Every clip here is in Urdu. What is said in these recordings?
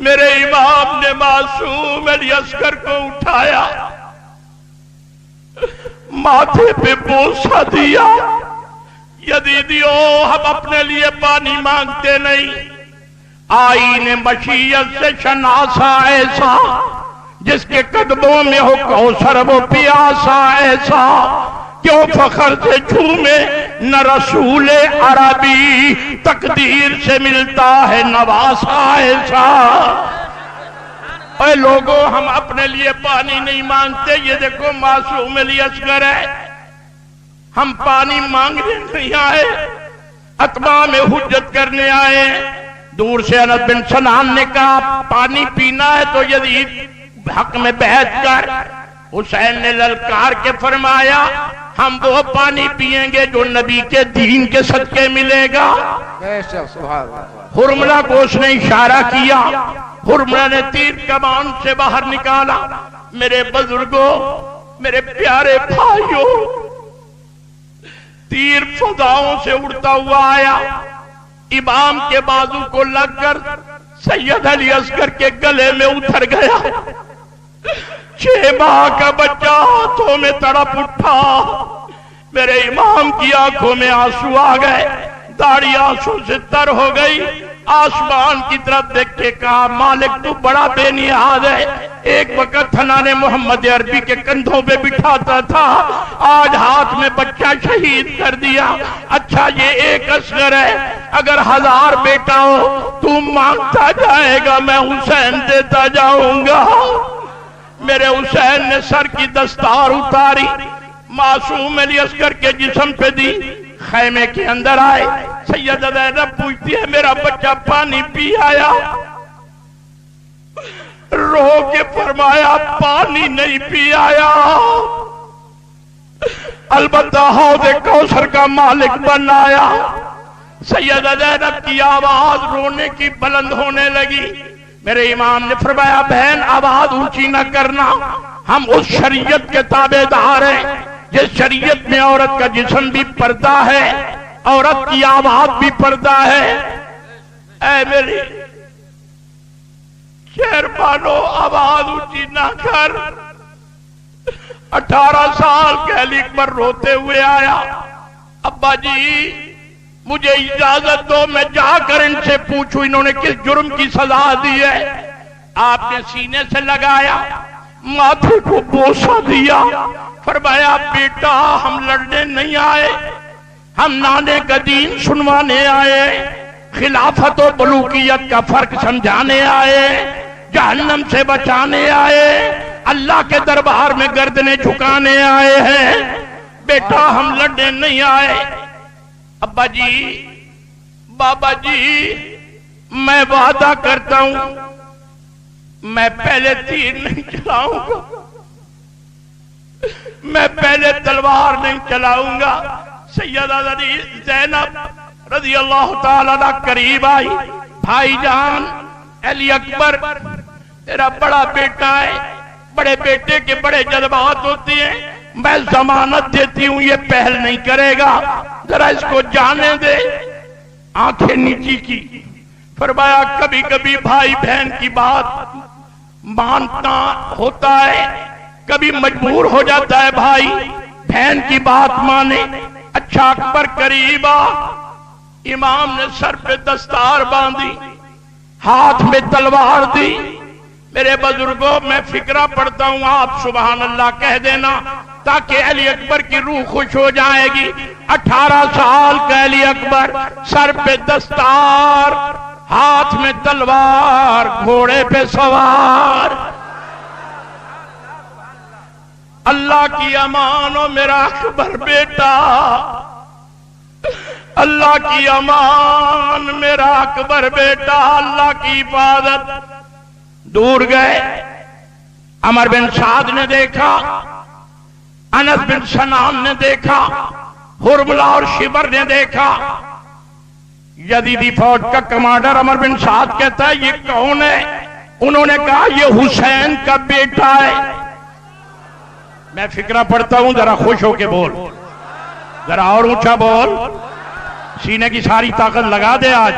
میرے امام نے معصوم علی اصغر کو اٹھایا، ماتھے پہ بوسہ دیا، یزیدیوں ہم اپنے لیے پانی مانگتے نہیں، آئین مشیت سے شناسا ایسا جس کے قدموں میں ہو کوثر وہ پیاسا ایسا، کیوں فخر سے جھومے نہ رسول عربی، تقدیر سے ملتا ہے نواسا ایسا۔ اے لوگوں ہم اپنے لیے پانی نہیں مانگتے، یہ دیکھو معصوم علی اصغر ہے، ہم پانی مانگنے نہیں آئے، اتمام حجت کرنے آئے۔ دور سے انس بن سنان نے کہا پانی پینا ہے تو یزید حق میں بیعت کر۔ حسین نے للکار کے فرمایا ہم وہ پانی پیئیں گے جو نبی کے دین کے صدقے ملے گا۔ حرملہ کو اس نے اشارہ کیا، حرملہ نے تیر کمان سے باہر نکالا۔ میرے بزرگوں، میرے پیارے بھائیوں، تیر فضاؤں سے اڑتا ہوا آیا، امام کے بازو کو لگ کر سید علی اصغر کے گلے میں اتر گیا۔ 6 ماہ کا بچہ ہاتھوں میں تڑپ اٹھا، میرے امام کی آنکھوں میں آنسو آ گئے، داڑھی آنسو سے تر ہو گئی۔ آسمان کی طرف دیکھ کے کہا مالک تو بڑا بے نیاز ہے، ایک وقت تھنانے محمد عربی کے کندھوں پہ بٹھاتا تھا، آج ہاتھ میں بچہ شہید کر دیا۔ اچھا یہ ایک اصغر ہے، اگر 1000 بیٹا ہو تو مانگتا جائے گا، میں حسین دیتا جاؤں گا۔ میرے حسین نے سر کی دستار اتاری، معصوم علی اصغر کے جسم پہ دی، خیمے کے اندر آئے۔ سیدہ زینب پوچھتی ہے میرا بچہ پانی پی آیا؟ رو کے فرمایا پانی نہیں پی آیا، البتہ حوض کوثر کا مالک بن آیا۔ سیدہ زینب کی آواز رونے کی بلند ہونے لگی۔ میرے امام نے فرمایا بہن آواز اونچی نہ کرنا، ہم اس شریعت کے تابع دار ہیں جس شریعت میں عورت کا جسم بھی پردہ ہے، عورت کی آواز بھی پردہ ہے۔ اے میری شہربانو آواز اونچی نہ کر۔ 18 سال کے علی اکبر روتے ہوئے آیا، ابا جی مجھے اجازت دو میں جا کر ان سے پوچھوں انہوں نے کس جرم کی سزا دی ہے۔ آپ نے سینے سے لگایا، ماتھے کو بوسہ دیا، فرمایا بیٹا ہم لڑنے نہیں آئے، ہم نانے کا دین سنوانے آئے، خلافت و ملوکیت کا فرق سمجھانے آئے، جہنم سے بچانے آئے، اللہ کے دربار میں گردنیں جھکانے آئے ہیں، بیٹا ہم لڑنے نہیں آئے۔ ابا جی بابا جی میں وعدہ کرتا ہوں میں پہلے تیر نہیں چلاؤں گا، میں پہلے تلوار نہیں چلاؤں گا۔ سیدہ زینب رضی اللہ تعالیٰ عنہ قریب آئی، بھائی جان علی اکبر تیرا بڑا بیٹا ہے، بڑے بیٹے کے بڑے جذبات ہوتے ہیں، میں ضمانت دیتی ہوں یہ پہل نہیں کرے گا، ذرا اس کو جانے دے۔ آنکھیں نیچی کی، فرمایا کبھی کبھی بھائی بہن کی بات ماننا ہوتا ہے، کبھی مجبور ہو جاتا ہے بھائی بہن کی بات مانے۔ اچھا اکبر قریب آ، امام نے سر پہ دستار باندھی، ہاتھ میں تلوار دی۔ میرے بزرگوں میں فکرہ پڑھتا ہوں، آپ سبحان اللہ کہہ دینا تاکہ علی اکبر کی روح خوش ہو جائے گی۔ 18 سال کا علی اکبر، سر پہ دستار، ہاتھ میں تلوار، گھوڑے پہ سوار۔ اللہ کی امان ہو میرا اکبر بیٹا، اللہ کی امان میرا اکبر بیٹا، اللہ کی حفاظت۔ دور گئے، عمر بن سعد نے دیکھا، انس بن سنان نے دیکھا، حرملہ اور شبر نے دیکھا۔ یزیدی فوج کا کمانڈر عمر بن سعد کہتا ہے یہ کون ہے؟ انہوں نے کہا یہ حسین کا بیٹا ہے۔ میں فکرہ پڑھتا ہوں، ذرا خوش ہو کے بول، ذرا اور اونچا بول، سینے کی ساری طاقت لگا دے آج۔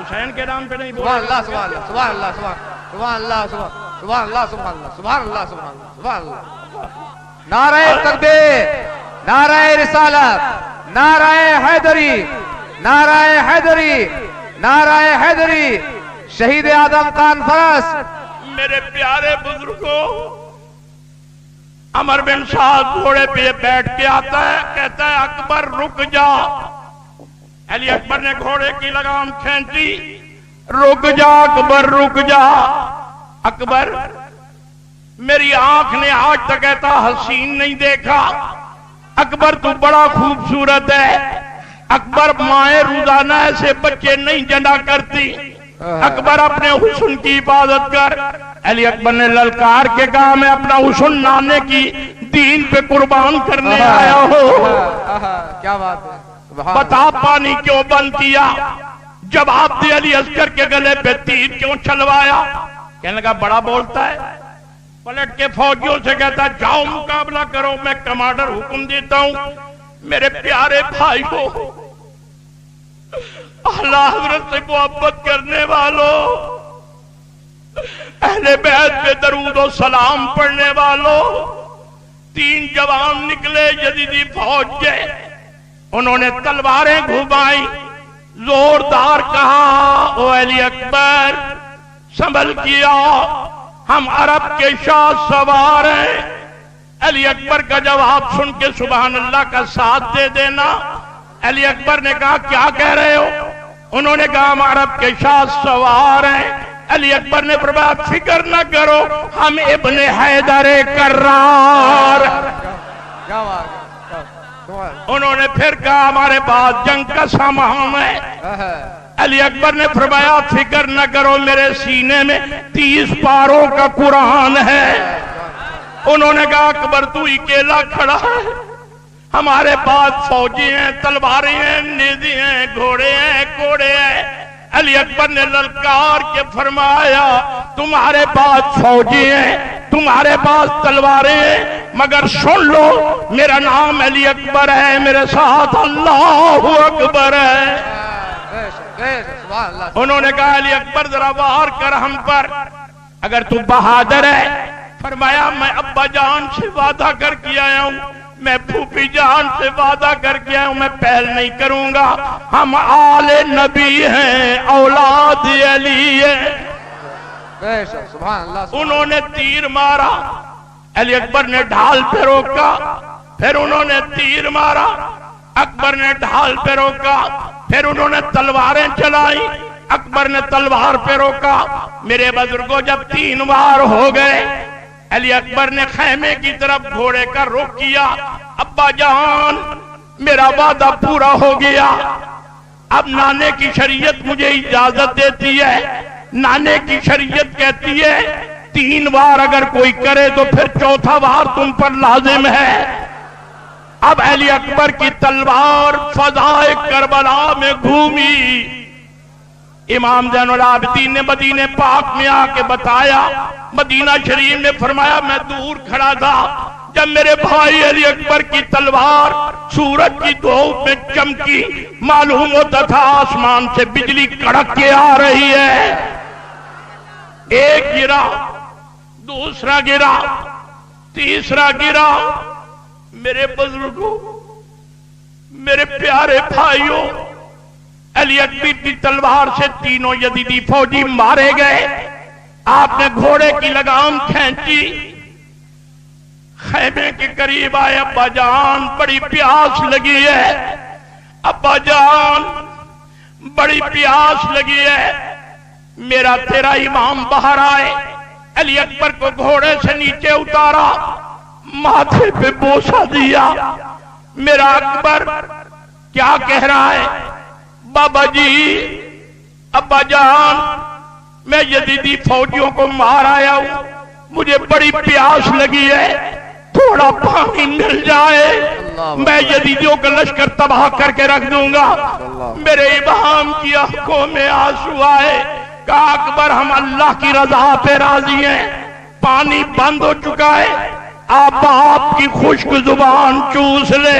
حسین کے نام پہ نہیں بولے؟ سبحان اللہ سبحان اللہ سبحان اللہ سبحان اللہ سبحان اللہ سبحان اللہ سبحان اللہ سبحان اللہ سبحان اللہ. نعرہ تکبیر، نعرہ رسالت، نعرہ حیدری، نعرہ حیدری، نعرہ حیدری، شہید آدم خان فرس. میرے پیارے بزرگوں، عمر بن سعد گھوڑے پہ بیٹھ کے آتا ہے، کہتا ہے اکبر رک جا. علی اکبر نے گھوڑے کی لگام کھینچی، رک جا اکبر رک جا. اکبر میری آنکھ نے آج تک ایسا حسین نہیں دیکھا. اکبر تو بڑا خوبصورت ہے. اکبر مائیں روزانہ ایسے بچے نہیں جنا کرتی. اکبر اپنے حسن کی حفاظت کر. علی اکبر نے للکار کے کہا میں اپنا حسن نانے کی دین پہ قربان کرنے آیا ہوں. کیا بات ہے. بتا پانی کیوں بند کیا؟ جواب دے علی اصغر کے گلے پہ تیر کیوں چلوایا؟ کہنے لگا بڑا بولتا ہے. پلٹ کے فوجیوں سے کہتا ہے جاؤ مقابلہ کرو، میں کمانڈر حکم دیتا ہوں. میرے پیارے بھائی کو اعلی حضرت سے محبت کرنے والوں، اہل بیت پہ درود و سلام پڑھنے والوں، 3 جوان نکلے یزیدی فوج کے. انہوں نے تلواریں گھمائی، زوردار کہا او علی اکبر سنبھل کیا، ہم عرب کے شاہ سوار ہیں. علی اکبر کا جواب سن کے سبحان اللہ کا ساتھ دے دینا. علی اکبر نے کہا کیا کہہ رہے ہو؟ انہوں نے کہا ہم عرب کے شاہ سوار ہیں. علی اکبر نے فرمایا فکر نہ کرو، ہم ابن حیدر کرار. انہوں نے پھر کہا ہمارے پاس جنگ کا سامان ہے. علی اکبر نے فرمایا فکر نہ کرو، میرے سینے میں 30 پاروں کا قرآن ہے. انہوں نے کہا اکبر تو اکیلا کھڑا ہے، ہمارے پاس فوجی ہیں، تلواریں ہیں، نیزے ہیں، گھوڑے ہیں، کوڑے ہیں. علی اکبر نے للکار کے فرمایا تمہارے پاس فوجی ہیں، تمہارے پاس تلواریں ہیں، مگر سن لو میرا نام علی اکبر ہے، میرے ساتھ اللہ اکبر ہے. انہوں نے کہا علی اکبر ذرا وار کر ہم پر، اگر تو بہادر ہے. فرمایا میں ابا جان سے وعدہ کر کے آیا ہوں، میں پھوپھی جان سے وعدہ کر کے آیا ہوں، میں پہل نہیں کروں گا. ہم آل نبی ہیں، اولاد علی ہے. انہوں نے تیر مارا، علی اکبر نے ڈھال پہ روکا، پھر انہوں نے تیر مارا، اکبر نے ڈھال پہ روکا، پھر انہوں نے تلواریں چلائی، اکبر نے تلوار پہ روکا. میرے بزرگوں جب 3 بار ہو گئے، علی اکبر نے خیمے کی طرف گھوڑے کا رخ کیا. ابا جان میرا وعدہ پورا ہو گیا، اب نانے کی شریعت مجھے اجازت دیتی ہے. نانے کی شریعت کہتی ہے 3 بار اگر کوئی کرے تو پھر 4تھا بار تم پر لازم ہے. اب علی اکبر کی تلوار فضائے کربلا میں گھومی. امام زین العابدین نے مدینہ پاک میں آ کے بتایا، مدینہ شریف میں فرمایا میں دور کھڑا تھا جب میرے بھائی علی اکبر کی تلوار سورج کی دھوپ میں چمکی، معلوم ہوتا تھا آسمان سے بجلی کڑک کے آ رہی ہے. ایک گرا، دوسرا گرا، تیسرا گرا. میرے بزرگوں، میرے پیارے بھائیوں، علی اکبر کی تلوار سے 3 یزیدی فوجی مارے گئے. آپ نے گھوڑے کی لگام کھینچی، خیمے کے قریب آئے. ابا جان بڑی پیاس لگی ہے، ابا جان بڑی پیاس لگی ہے. میرا تیرا امام باہر آئے. علی اکبر کو گھوڑے سے نیچے اتارا، ماتھے پہ بوسہ دیا. میرا اکبر کیا کہہ رہا ہے؟ بابا جی، ابا جان میں یزیدی فوجیوں کو مار آیا ہوں، مجھے بڑی پیاس لگی ہے، تھوڑا پانی مل جائے میں یزیدیوں کا لشکر تباہ کر کے رکھ دوں گا. میرے امام کی آنکھوں میں آنسو آئے. کہا اکبر ہم اللہ کی رضا پہ راضی ہیں، پانی بند ہو چکا ہے، آپ آپ کی خشک زبان چوس لے،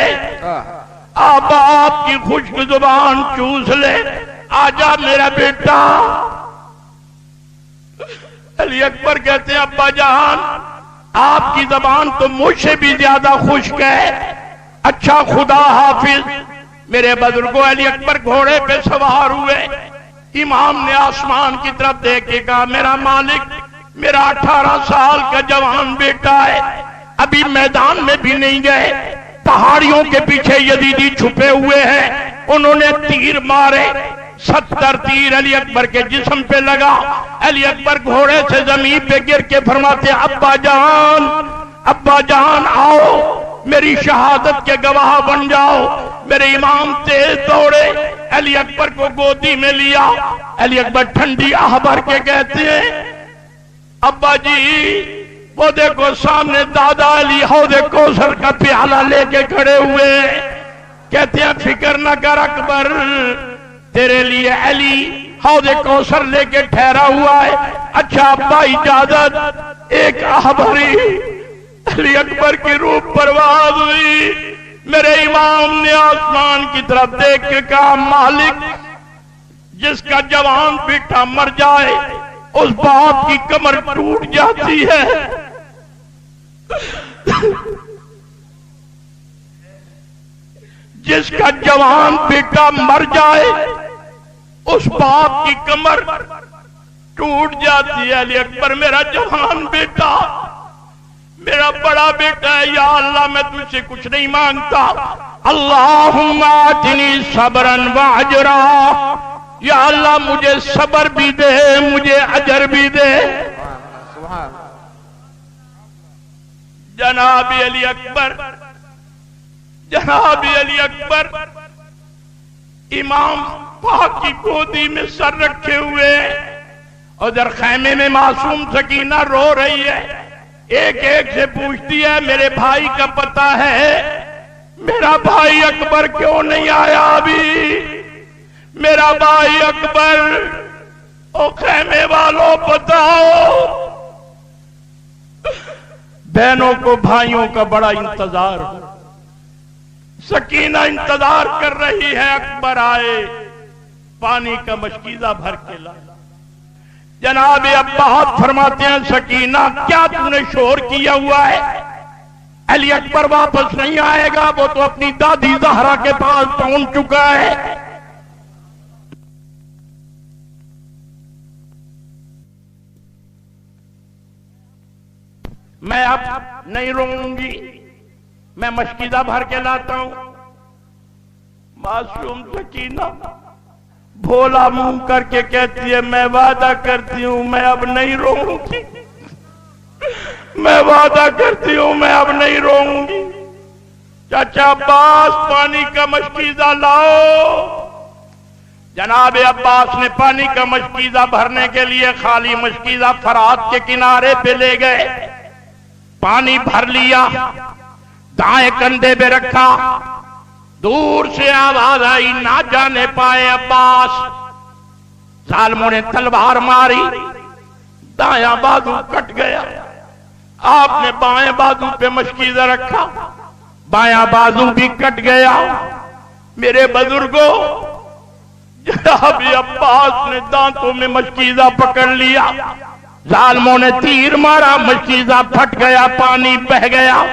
آپ آپ کی خشک زبان چوس لے. آجا میرا بیٹا۔ علی اکبر کہتے ہیں ابا جان آپ کی زبان تو مجھ سے بھی زیادہ خشک ہے، اچھا خدا حافظ۔ میرے بزرگوں علی اکبر گھوڑے پہ سوار ہوئے، امام نے آسمان کی طرف دیکھ کے کہا میرا مالک میرا 18 سال کا جوان بیٹا ہے، ابھی میدان میں بھی نہیں گئے، پہاڑیوں کے پیچھے یزیدی چھپے ہوئے ہیں، انہوں نے تیر مارے، 70 تیر علی اکبر کے جسم پہ لگا۔ علی اکبر گھوڑے سے زمین پہ گر کے فرماتے ابا جان آؤ میری شہادت کے گواہ بن جاؤ۔ میرے امام تیز دوڑے، علی اکبر کو گودی میں لیا۔ علی اکبر ٹھنڈی آہ بھر کے کہتے ہیں ابا جی وہ دیکھو سامنے دادا علی حوض کوثر کا پیالہ لے کے کھڑے ہوئے، کہتے ہیں فکر نہ کر اکبر، تیرے لیے علی حوض کوثر لے کے ٹھہرا ہوا ہے۔ اچھا ابا اجازت، ایک آہ بھری علی اکبر کی روح پرواز ہوئی۔ میرے امام نے آسمان کی طرف دیکھ کے کہا مالک جس کا جوان بیٹا مر جائے اس باپ کی کمر ٹوٹ جاتی ہے، جس کا جوان بیٹا مر جائے اس باپ کی کمر ٹوٹ جاتی ہے۔ علی اکبر میرا جوان بیٹا میرا بڑا بیٹا ہے، یا اللہ میں تجھ سے کچھ نہیں مانگتا، اللہم آتنی صبرا واجرا، یا اللہ مجھے صبر بھی دے مجھے اجر بھی دے۔ جناب علی اکبر امام پاک کی گودی میں سر رکھے ہوئے، ادھر خیمے میں معصوم سکینہ رو رہی ہے، ایک ایک سے پوچھتی ہے میرے بھائی کا پتہ ہے، میرا بھائی اکبر کیوں نہیں آیا ابھی، میرا بھائی اکبر، او خیمے والوں بتاؤ۔ بہنوں کو بھائیوں کا بڑا انتظار ہو، سکینہ انتظار کر رہی ہے اکبر آئے، پانی کا مشکیزہ بھر کے لا۔ جناب عباس فرماتے ہیں سکینہ کیا تم نے شور کیا ہوا ہے، علی اکبر واپس نہیں آئے گا، وہ تو اپنی دادی زہرا کے پاس پہنچ چکا ہے۔ میں اب نہیں روؤں گی، میں مشکیزہ بھر کے لاتا ہوں۔ معصوم سکینہ بھولا منہ کر کے کہتی ہے میں وعدہ کرتی ہوں میں اب نہیں روؤں گی، میں وعدہ کرتی ہوں میں اب نہیں روؤں گی۔ چاچا عباس پانی کا مشکیزہ لاؤ۔ جناب عباس نے پانی کا مشکیزہ بھرنے کے لیے خالی مشکیزہ فرات کے کنارے پہ لے گئے، پانی بھر لیا، دائیں کندھے پہ رکھا، دور سے آواز آئی نہ جانے پائے عباس، ظالموں نے تلوار ماری، دایاں بازو کٹ گیا، آپ نے بائیں بازو پہ مشکیزہ رکھا، بایاں بازو بھی کٹ گیا۔ میرے بزرگوں جناب عباس نے دانتوں میں مشکیزہ پکڑ لیا، ظالموں نے تیر مارا، مشکیزہ پھٹ گیا، پانی بہ گیا۔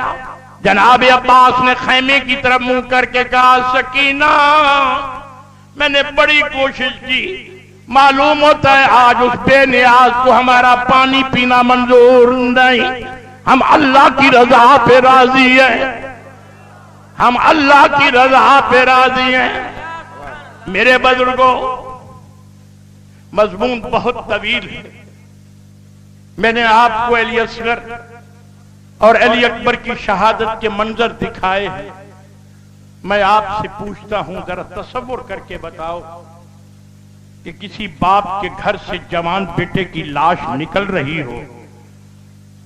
جناب عباس نے خیمے کی طرف منہ کر کے کہا سکینہ میں نے بڑی کوشش کی، معلوم ہوتا ہے آج اس بے نیاز کو ہمارا پانی پینا منظور نہیں، ہم اللہ کی رضا پہ راضی ہیں، ہم اللہ کی رضا پہ راضی ہیں۔ میرے بزرگوں مضمون بہت طویل ہے، میں نے آپ کو علی اصغر اور علی اکبر کی شہادت کے منظر دکھائے ہیں۔ میں آپ سے پوچھتا ہوں ذرا تصور کر کے بتاؤ کہ کسی باپ کے گھر سے جوان بیٹے کی لاش نکل رہی ہو،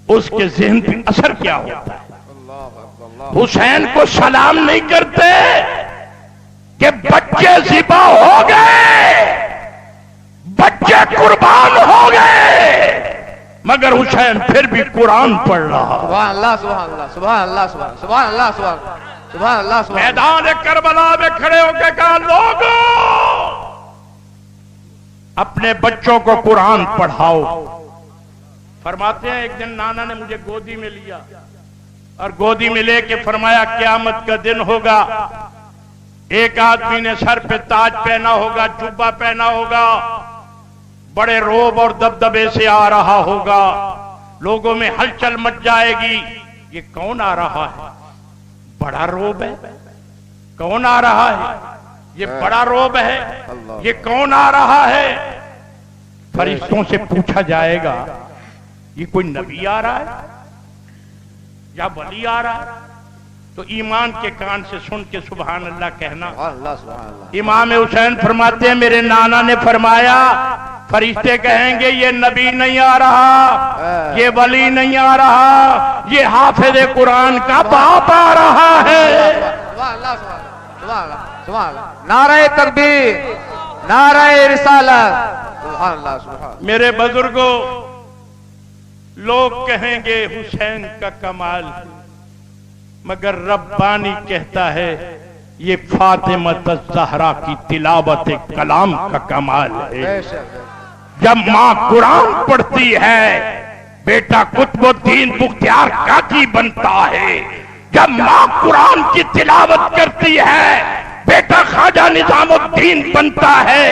اس کے ذہن پہ اثر کیا ہوتا ہے؟ حسین کو سلام نہیں کرتے کہ بچے ذبح ہو گئے، بچے قربان ہو گئے، مگر حسین پھر بھی قرآن پڑھ رہا۔ سبحان اللہ سبحان اللہ سبحان اللہ سبحان اللہ سبحان اللہ۔ میدان کربلا میں کھڑے ہو کے کہا لوگوں اپنے بچوں کو قرآن پڑھاؤ. فرماتے ہیں ایک دن نانا نے مجھے گودی میں لیا اور گودی میں لے کے فرمایا قیامت کا دن ہوگا، ایک آدمی نے سر پہ تاج پہنا ہوگا، جبہ پہنا ہوگا، بڑے روب اور دبدبے سے آ رہا ہوگا، لوگوں میں ہلچل مچ جائے گی. یہ کون آ رہا ہے؟ بڑا روب ہے. کون آ رہا ہے؟ یہ بڑا روب ہے. یہ کون آ رہا ہے؟ فرشتوں سے پوچھا جائے گا یہ کوئی نبی آ رہا ہے یا ولی آ رہا ہے؟ تو ایمان کے کان سے سن کے سبحان اللہ کہنا. امام حسین فرماتے ہیں میرے نانا نے فرمایا فرشتے کہیں گے یہ نبی نہیں آ رہا، یہ ولی نہیں آ رہا، یہ حافظ قرآن کا باپ آ رہا ہے. نعرہ تکبیر، نعرہ رسالت. میرے بزرگوں، لوگ کہیں گے حسین کا کمال ہے، مگر ربانی کہتا ہے یہ فاطمہ الزہرا کی تلاوت کلام کا کمال ہے. جب ماں قرآن پڑھتی ہے بیٹا قطب الدین بختیار کاکی بنتا ہے. جب ماں قرآن کی تلاوت کرتی ہے بیٹا خواجہ نظام الدین بنتا ہے.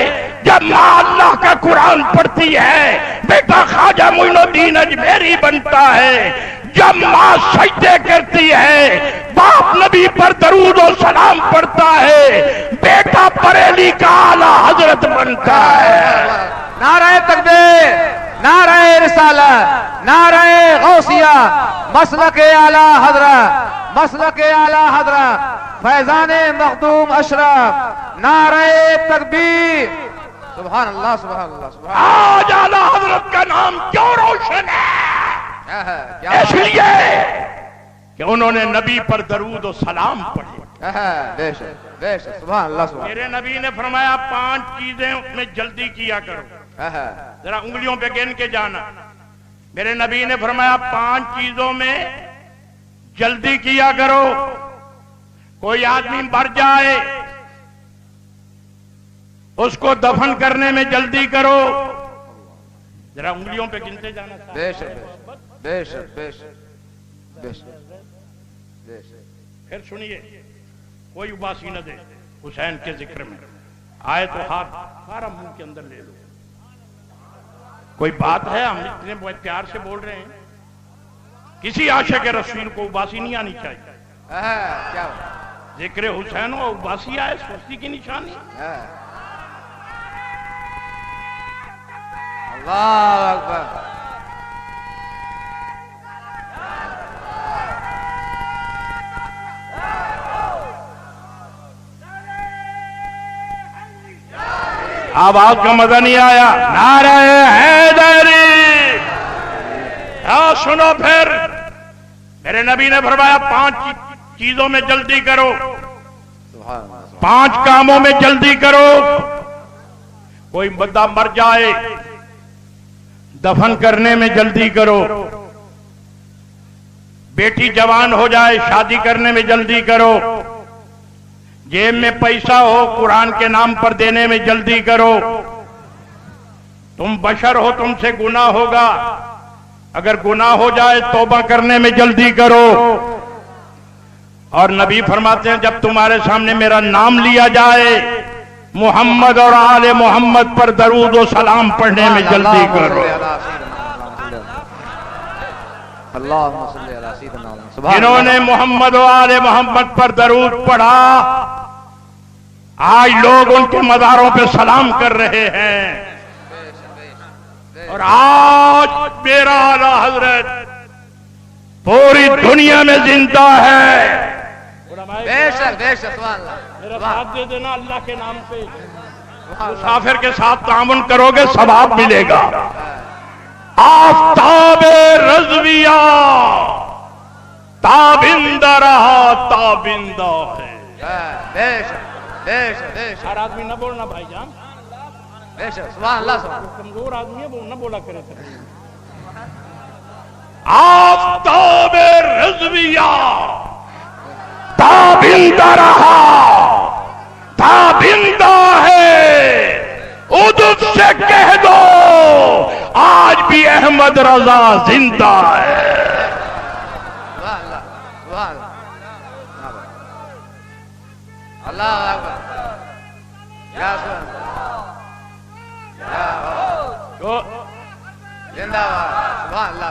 جب ماں اللہ کا قرآن پڑھتی ہے بیٹا خواجہ معین الدین اجمیری بنتا ہے. جب ماں سجدے کرتی ہے باپ نبی پر درود و سلام پڑھتا ہے بیٹا بریلی کا اعلی حضرت بنتا ہے. نعرہ تکبیر، نعرہ رسالت، نعرہ غوثیہ، مسلک اعلی حضرت، مسلک اعلی حضرت فیضان مخدوم اشرف. نعرہ تکبیر. سبحان اللہ، سبحان اللہ، سبحان اللہ. آج اعلی حضرت کا نام کیوں روشن ہے؟ اس لیے کہ انہوں نے نبی پر درود و سلام پڑھے. بے شک، بے شک. سبحان اللہ، سبحان میرے نبی نے فرمایا 5 چیزیں میں جلدی کیا کرو. ذرا انگلیوں پہ گن کے جانا. میرے نبی نے فرمایا 5 چیزوں میں جلدی کیا کرو. کوئی آدمی مر جائے اس کو دفن کرنے میں جلدی کرو. ذرا انگلیوں پہ گنتے جانا. بے شک، بے شک، بے شک، بے شک، بے شک. پھر سنیے کوئی اباسی نہ دے حسین کے ذکر میں. آئے تو ہاتھ سارا منہ کے اندر لے لو. کوئی بات ہے؟ ہم اتنے بہت پیار سے بول رہے ہیں. کسی عاشق رسول کو اباسی نہیں آنی چاہیے. کیا ذکر حسین و اباسی آئے سستی کی نشانی. اللہ اکبر. آواز کا مزہ نہیں آیا. نعرہ حیدری. سنو پھر میرے نبی نے فرمایا 5 چیزوں میں جلدی کرو. 5 کاموں میں جلدی کرو. کوئی بندہ مر جائے دفن کرنے میں جلدی کرو. بیٹی جوان ہو جائے شادی کرنے میں جلدی کرو. جیب میں پیسہ ہو قرآن کے نام پر دینے میں جلدی کرو. تم بشر ہو، تم سے گناہ ہوگا، اگر گناہ ہو جائے توبہ کرنے میں جلدی کرو. اور نبی فرماتے ہیں جب تمہارے سامنے میرا نام لیا جائے محمد اور آل محمد پر درود و سلام پڑھنے میں جلدی کرو. جنہوں نے محمد و آل محمد پر درود پڑھا آج لوگ ان کے مزاروں پہ سلام کر رہے ہیں. اور آج میرا اعلیٰ حضرت پوری دنیا میں زندہ ہے. بے شک، بے شک. سبحان اللہ. میرا ساتھ دے دینا اللہ کے نام پہ. مسافر کے ساتھ تعاون کرو گے ثواب ملے گا. آفتاب رضویہ تابندہ رہا تابندہ ہے. بے شک، بے شک، بے شک. ہر آدمی نہ بولنا بھائی جان. بے شک. سبحان اللہ، سبحان اللہ. کمزور آدمی ہے وہ نہ بولا کرے. آفتاب رضویہ تابندہ رہا تابندہ ہے. ادب سے کہہ دو آج بھی احمد رضا زندہ ہے. اللہ اکبر. یا سبحان اللہ.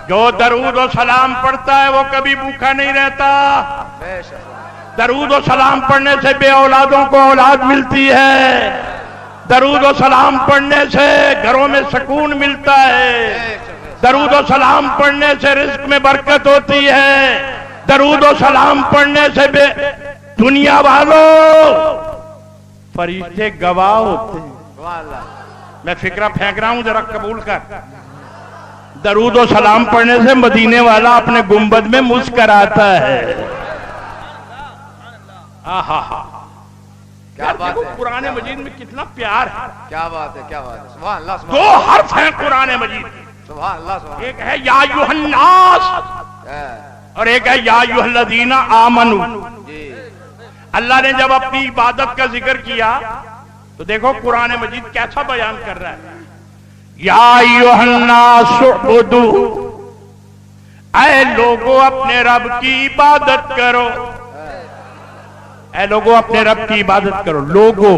جو درود و سلام پڑھتا ہے وہ کبھی بھوکا نہیں رہتا. درود و سلام پڑھنے سے بے اولادوں کو اولاد ملتی ہے. درود و سلام پڑھنے سے گھروں میں سکون ملتا ہے. درود و سلام پڑھنے سے رزق میں برکت ہوتی ہے. درود و سلام پڑھنے سے دنیا والوں فرشتے گواہ ہوتے ہیں. میں فکرہ پھینک رہا ہوں ذرا قبول کر. درود و سلام پڑھنے سے مدینے والا اپنے گنبد میں مسکراتا ہے. کیا بات ہے. قرآن مجید میں کتنا پیار ہے. کیا بات ہے. کیا بات ہے. سبحان اللہ. دو حرف ہیں قرآن مجید. سبحان اللہ. سبحان ایک ہے یا ایھا الناس اور ایک ہے یا ایھا الذین آمنوا. اللہ نے جب اپنی عبادت کا ذکر کیا تو دیکھو قرآن مجید کیسا بیان کر رہا ہے. یا ایھا الناس اعبدوا، اے لوگوں اپنے رب کی عبادت کرو. اے لوگوں اپنے رب کی عبادت کرو. لوگوں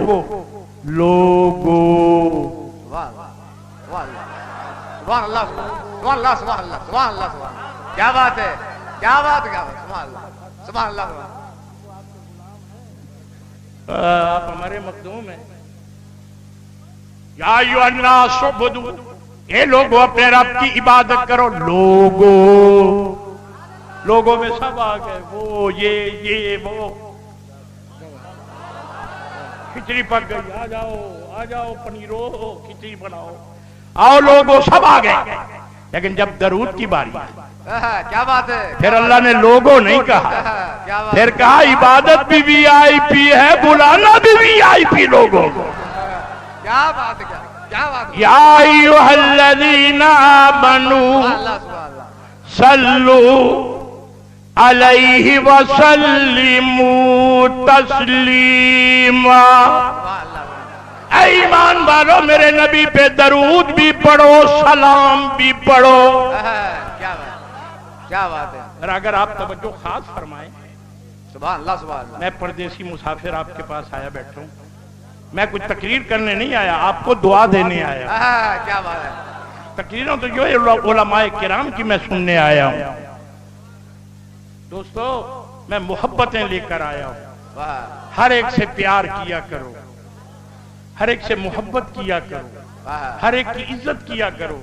سبحان اللہ. سبحان اللہ. سبحان اللہ. سبحان اللہ. کیا بات ہے. کیا بات ہے. سبحان اللہ. سبحان اللہ. آپ ہمارے مخدوم ہیں. یا ایھا الناس اعبدوا، اے لوگوں اپنے رب کی عبادت کرو. لوگوں میں سب آ گئے. وہ یہ وہ کھچڑی پک گئی. آ جاؤ پنیرو کھچڑی بناؤ. آؤ لوگوں سب آ گئے. لیکن جب درود کی باری کیا بات ہے. پھر اللہ نے لوگوں نہیں کہا. پھر کہا عبادت بھی وی آئی پی ہے، بلانا بھی وی آئی پی لوگوں کو. کیا بات ہے. کیا بات ہے. یا ایھا الذین آمنوا صلوا علیہ وسلموا تسلیما. اے ایمان والو میرے نبی پہ درود بھی پڑھو، سلام بھی پڑھو. کیا بات ہے. اگر آپ توجہ خاص فرمائیں. سبحان اللہ. سبحان اللہ. میں پردیسی مسافر آپ کے پاس آیا بیٹھا ہوں. میں کچھ تقریر کرنے نہیں آیا، آپ کو دعا دینے آیا. کیا بات ہے. تقریروں تو جو علماء کرام کی میں سننے آیا ہوں. دوستو میں محبتیں لے کر آیا ہوں. ہر ایک سے پیار کیا کرو، ہر ایک سے محبت کیا کرو، ہر ایک کی عزت کیا کرو،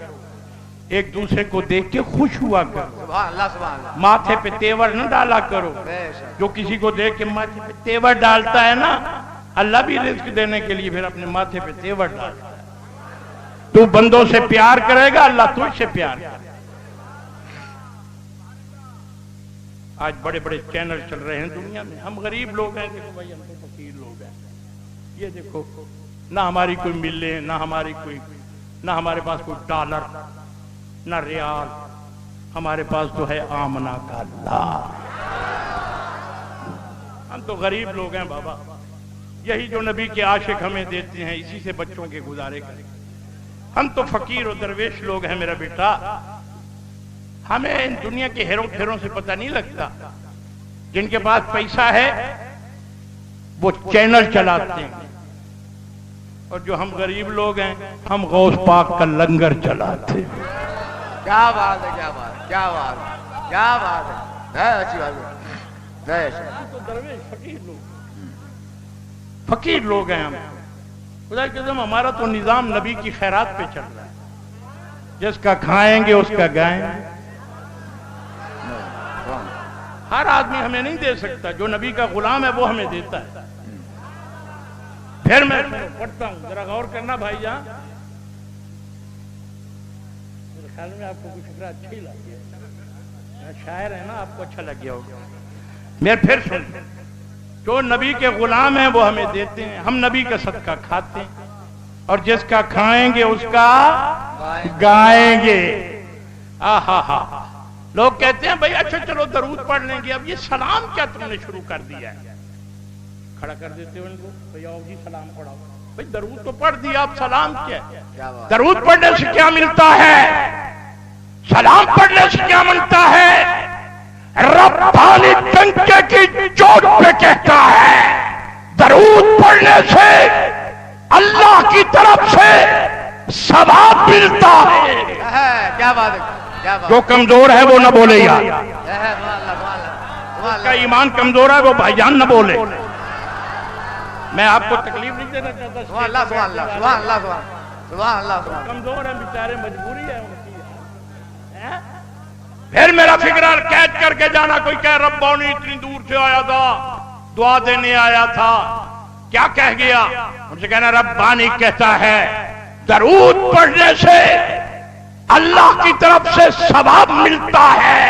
ایک دوسرے کو دیکھ کے خوش ہوا کرو. سبحان اللہ. سبحان اللہ. ماتھے پہ تیور نہ ڈالا کرو. جو کسی کو دیکھ کے ماتھے پہ تیور ڈالتا ہے نا، اللہ بھی رزق دینے کے لیے پھر اپنے ماتھے پہ تیور ڈالتا ہے. تو بندوں سے پیار کرے گا، اللہ تجھ سے پیار کرے گا. آج بڑے بڑے چینل چل رہے ہیں دنیا میں. ہم غریب لوگ ہیں. دیکھو بھائی ہم تو فقیر لوگ ہیں. یہ دیکھو نہ ہماری کوئی ملے، نہ ہمارے پاس کوئی ڈالر، نہ ریال. ہمارے پاس تو ہے آمنہ کا اللہ. ہم تو غریب لوگ ہیں بابا. یہی جو نبی کے عاشق ہمیں دیتے ہیں اسی سے بچوں کے گزارے کریں. ہم تو فقیر و درویش لوگ ہیں میرا بیٹا. ہمیں ان دنیا کے ہیروں پھیروں سے پتہ نہیں لگتا. جن کے پاس پیسہ ہے وہ چینل چلاتے ہیں، اور جو ہم غریب لوگ ہیں ہم غوث پاک کا لنگر چلاتے ہیں. کیا بات ہے. کیا بات. کیا بات. کیا بات ہے. اچھی بات ہے. فقیر لوگ ہیں ہم. خدا کی قسم ہمارا تو نظام نبی کی خیرات پہ چل رہا ہے. جس کا کھائیں گے اس کا گائیں گے. ہر آدمی ہمیں نہیں دے سکتا. جو نبی کا غلام ہے وہ ہمیں دیتا ہے. پھر میں پڑھتا ہوں، ذرا غور کرنا بھائی جان. میرے خیال میں آپ کو کچھ فکر اچھا ہی لگ گیا. شاعر ہے نا، آپ کو اچھا لگ گیا ہوگا. میں پھر سن. جو نبی کے غلام ہیں وہ ہمیں دیتے ہیں. ہم نبی کا صدقہ کھاتے ہیں، اور جس کا کھائیں گے اس کا گائیں گے. لوگ کہتے ہیں بھائی اچھا چلو درود پڑھ لیں گے. اب یہ سلام کیا تم نے شروع کر دیا ہے؟ کھڑا کر دیتے ہو ان کو، بھائی آؤ جی سلام پڑھاؤ. بھئی درود تو پڑھ دیا، اب سلام کیا ہے؟ کیا بات درود پڑھنے سے کیا ملتا ہے؟ سلام پڑھنے سے کیا ملتا ہے؟ ربانی ٹنکے کی چوٹ پہ کہتا ہے درود پڑھنے سے اللہ کی طرف سے ثواب ملتا ہے۔ کیا بات ہے، کیا بات جو کمزور ہے وہ نہ بولے یار، ہے، سبحان اللہ، سبحان اللہ، اس کا ایمان کمزور ہے وہ بھائی جان نہ بولے۔ میں آپ کو تکلیف نہیں دینا چاہتا، سبحان اللہ، سبحان اللہ، سبحان اللہ، سبحان اللہ، سبحان اللہ۔ کمزور ہیں بیچارے، مجبوری ہے ان کی۔ پھر میرا فکر قید کر کے جانا، کوئی کہہ ربانی اتنی دور سے آیا تھا، دعا دینے آیا تھا، کیا کہہ گیا؟ ان سے کہنا ربانی کہتا ہے درود پڑھنے سے اللہ کی طرف سے ثواب ملتا ہے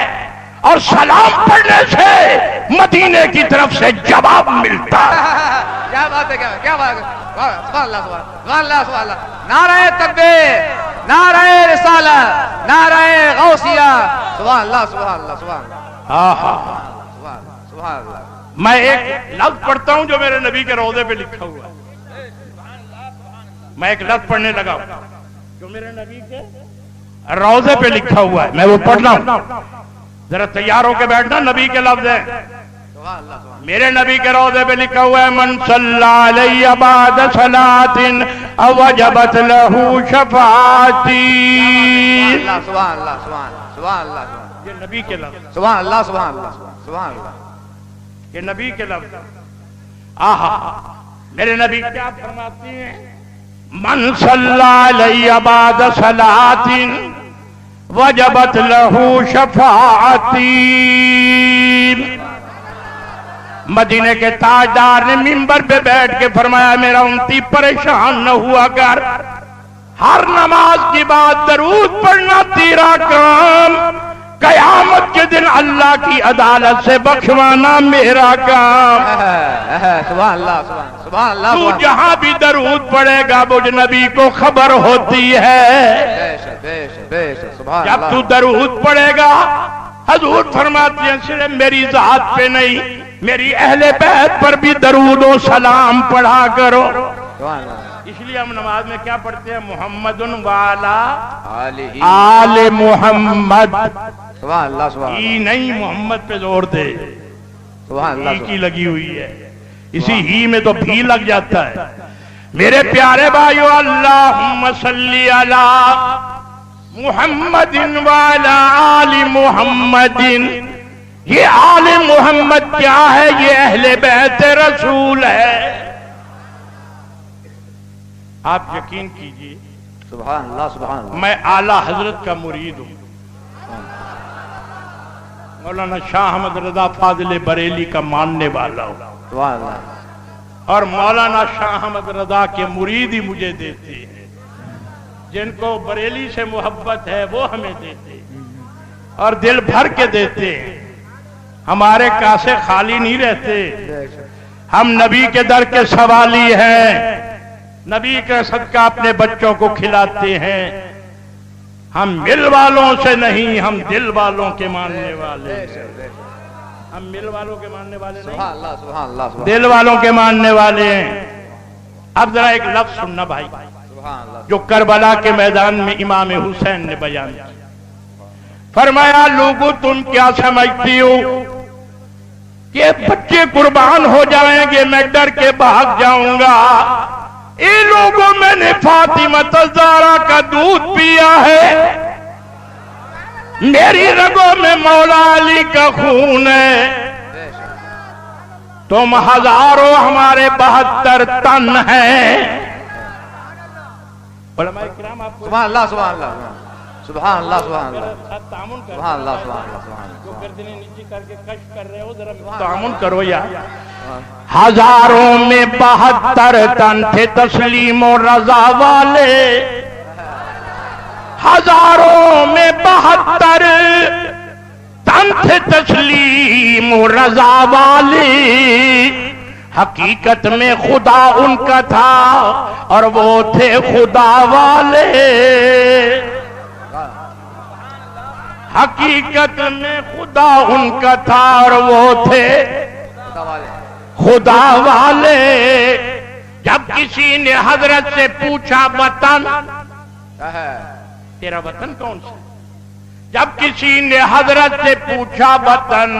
اور سلام پڑھنے سے مدینے کی طرف سے جواب ملتا ہے۔ کیا بات ہے، کیا بات ہے، سبحان اللہ، سبحان اللہ، سبحان اللہ۔ نعرہ تکبیر، نعرہ رسالت، نعرہ غوثیہ، سبحان اللہ، سبحان اللہ، سبحان اللہ، آہا، سبحان اللہ۔ میں ایک لفظ پڑھتا ہوں جو میرے نبی کے روضے پہ لکھا ہوا ہے۔ میں ایک لفظ پڑھنے لگا ہوں جو میرے نبی کے روضے پہ لکھا ہوا ہے، میں وہ پڑھ رہا ہوں، ذرا تیار ہو کے بیٹھنا، نبی کے لفظ ہیں، سبحان اللہ، سبحان میرے نبی کے روضے پہ لکھا ہوا ہے من صلی علیہ بعد صلاة وجبت لہ شفاعتی۔ اللہ، سبحان اللہ، سبحان اللہ، سبحان اللہ، یہ نبی کے لفظ، سبحان اللہ، سبحان اللہ، سبحان اللہ۔ یہ نبی کے لفظ۔ آہا، میرے نبی کیا فرماتے ہیں؟ من صلی علیہ بعد صلاة وجبت لہ شفاعتی۔ مدینے کے تاجدار نے منبر پہ بیٹھ کے فرمایا میرا امتی پریشان نہ ہوا کر، ہر نماز کی بعد درود پڑھنا تیرا کام، قیامت کے دن اللہ کی عدالت سے بخشوانا میرا کام۔ سبحان اللہ، سبحان اللہ، تو جہاں بھی درود پڑھے گا مجھ نبی کو خبر ہوتی ہے، جب تو درود پڑھے گا حضور فرماتے ہیں صرف میری ذات پہ نہیں میری اہل بیت پر بھی درود و سلام پڑھا کرو۔ اس لیے ہم نماز میں کیا پڑھتے ہیں؟ محمد والا آل محمد، سبحان اللہ، سبحان ہی نہیں محمد پہ زور دے، اللہ، ہی کی لگی ہوئی ہے، اسی ہی میں تو بھی لگ جاتا ہے۔ میرے پیارے بھائیو، اللہم صلی علی محمد وعلی آل محمد۔ یہ آل محمد کیا ہے؟ یہ اہل بیت رسول ہے۔ آپ یقین کیجئے سبحان اللہ، سبحان اللہ۔ میں اعلیٰ حضرت کا مرید ہوں، مولانا شاہ احمد رضا فاضل بریلی کا ماننے والا ہوں، سبحان اللہ۔ اور مولانا شاہ احمد رضا کے مرید ہی مجھے دیتے ہیں، جن کو بریلی سے محبت ہے وہ ہمیں دیتے ہیں اور دل بھر کے دیتے ہیں۔ ہمارے کاسے خالی نہیں رہتے، ہم نبی کے در کے سوالی ہیں، نبی کا صدقہ اپنے بچوں کو کھلاتے ہیں۔ ہم مل والوں سے نہیں، ہم دل والوں کے ماننے والے ہیں۔ ہم مل والوں کے ماننے والے نہیں، سبحان اللہ، سبحان اللہ، دل والوں کے ماننے والے ہیں۔ اب ذرا ایک لفظ سننا بھائی، سبحان اللہ۔ جو کربلا کے میدان میں امام حسین نے بیان کیا۔ فرمایا لوگو تم کیا سمجھتی ہو کہ بچے قربان ہو جائیں گے میں ڈر کے بھاگ جاؤں گا؟ ان لوگوں میں نے فاطمہ الزہرا کا دودھ پیا ہے، میری رگوں میں مولا علی کا خون ہے، تم ہزاروں ہمارے 72 تن ہیں۔ علماء کرام آپ کو سبحان اللہ، سبحان اللہ، سبحان اللہ، سبحان اللہ، تعامن کرو، سبحان اللہ، سبحان اللہ، سبحان اللہ۔ جو گردنیں نیچے کر کے کشف کر رہے ہو ذرا تعامن کرو یار۔ ہزاروں میں 72 تن تھے تسلیم و رضا والے، ہزاروں میں 72 تن تھے تسلیم و رضا والے، حقیقت میں خدا ان کا تھا اور وہ تھے خدا والے، حقیقت میں خدا ان کا تھا اور وہ تھے خدا والے۔ جب کسی نے حضرت سے پوچھا وطن تیرا وطن کون سا؟ جب کسی نے حضرت سے پوچھا وطن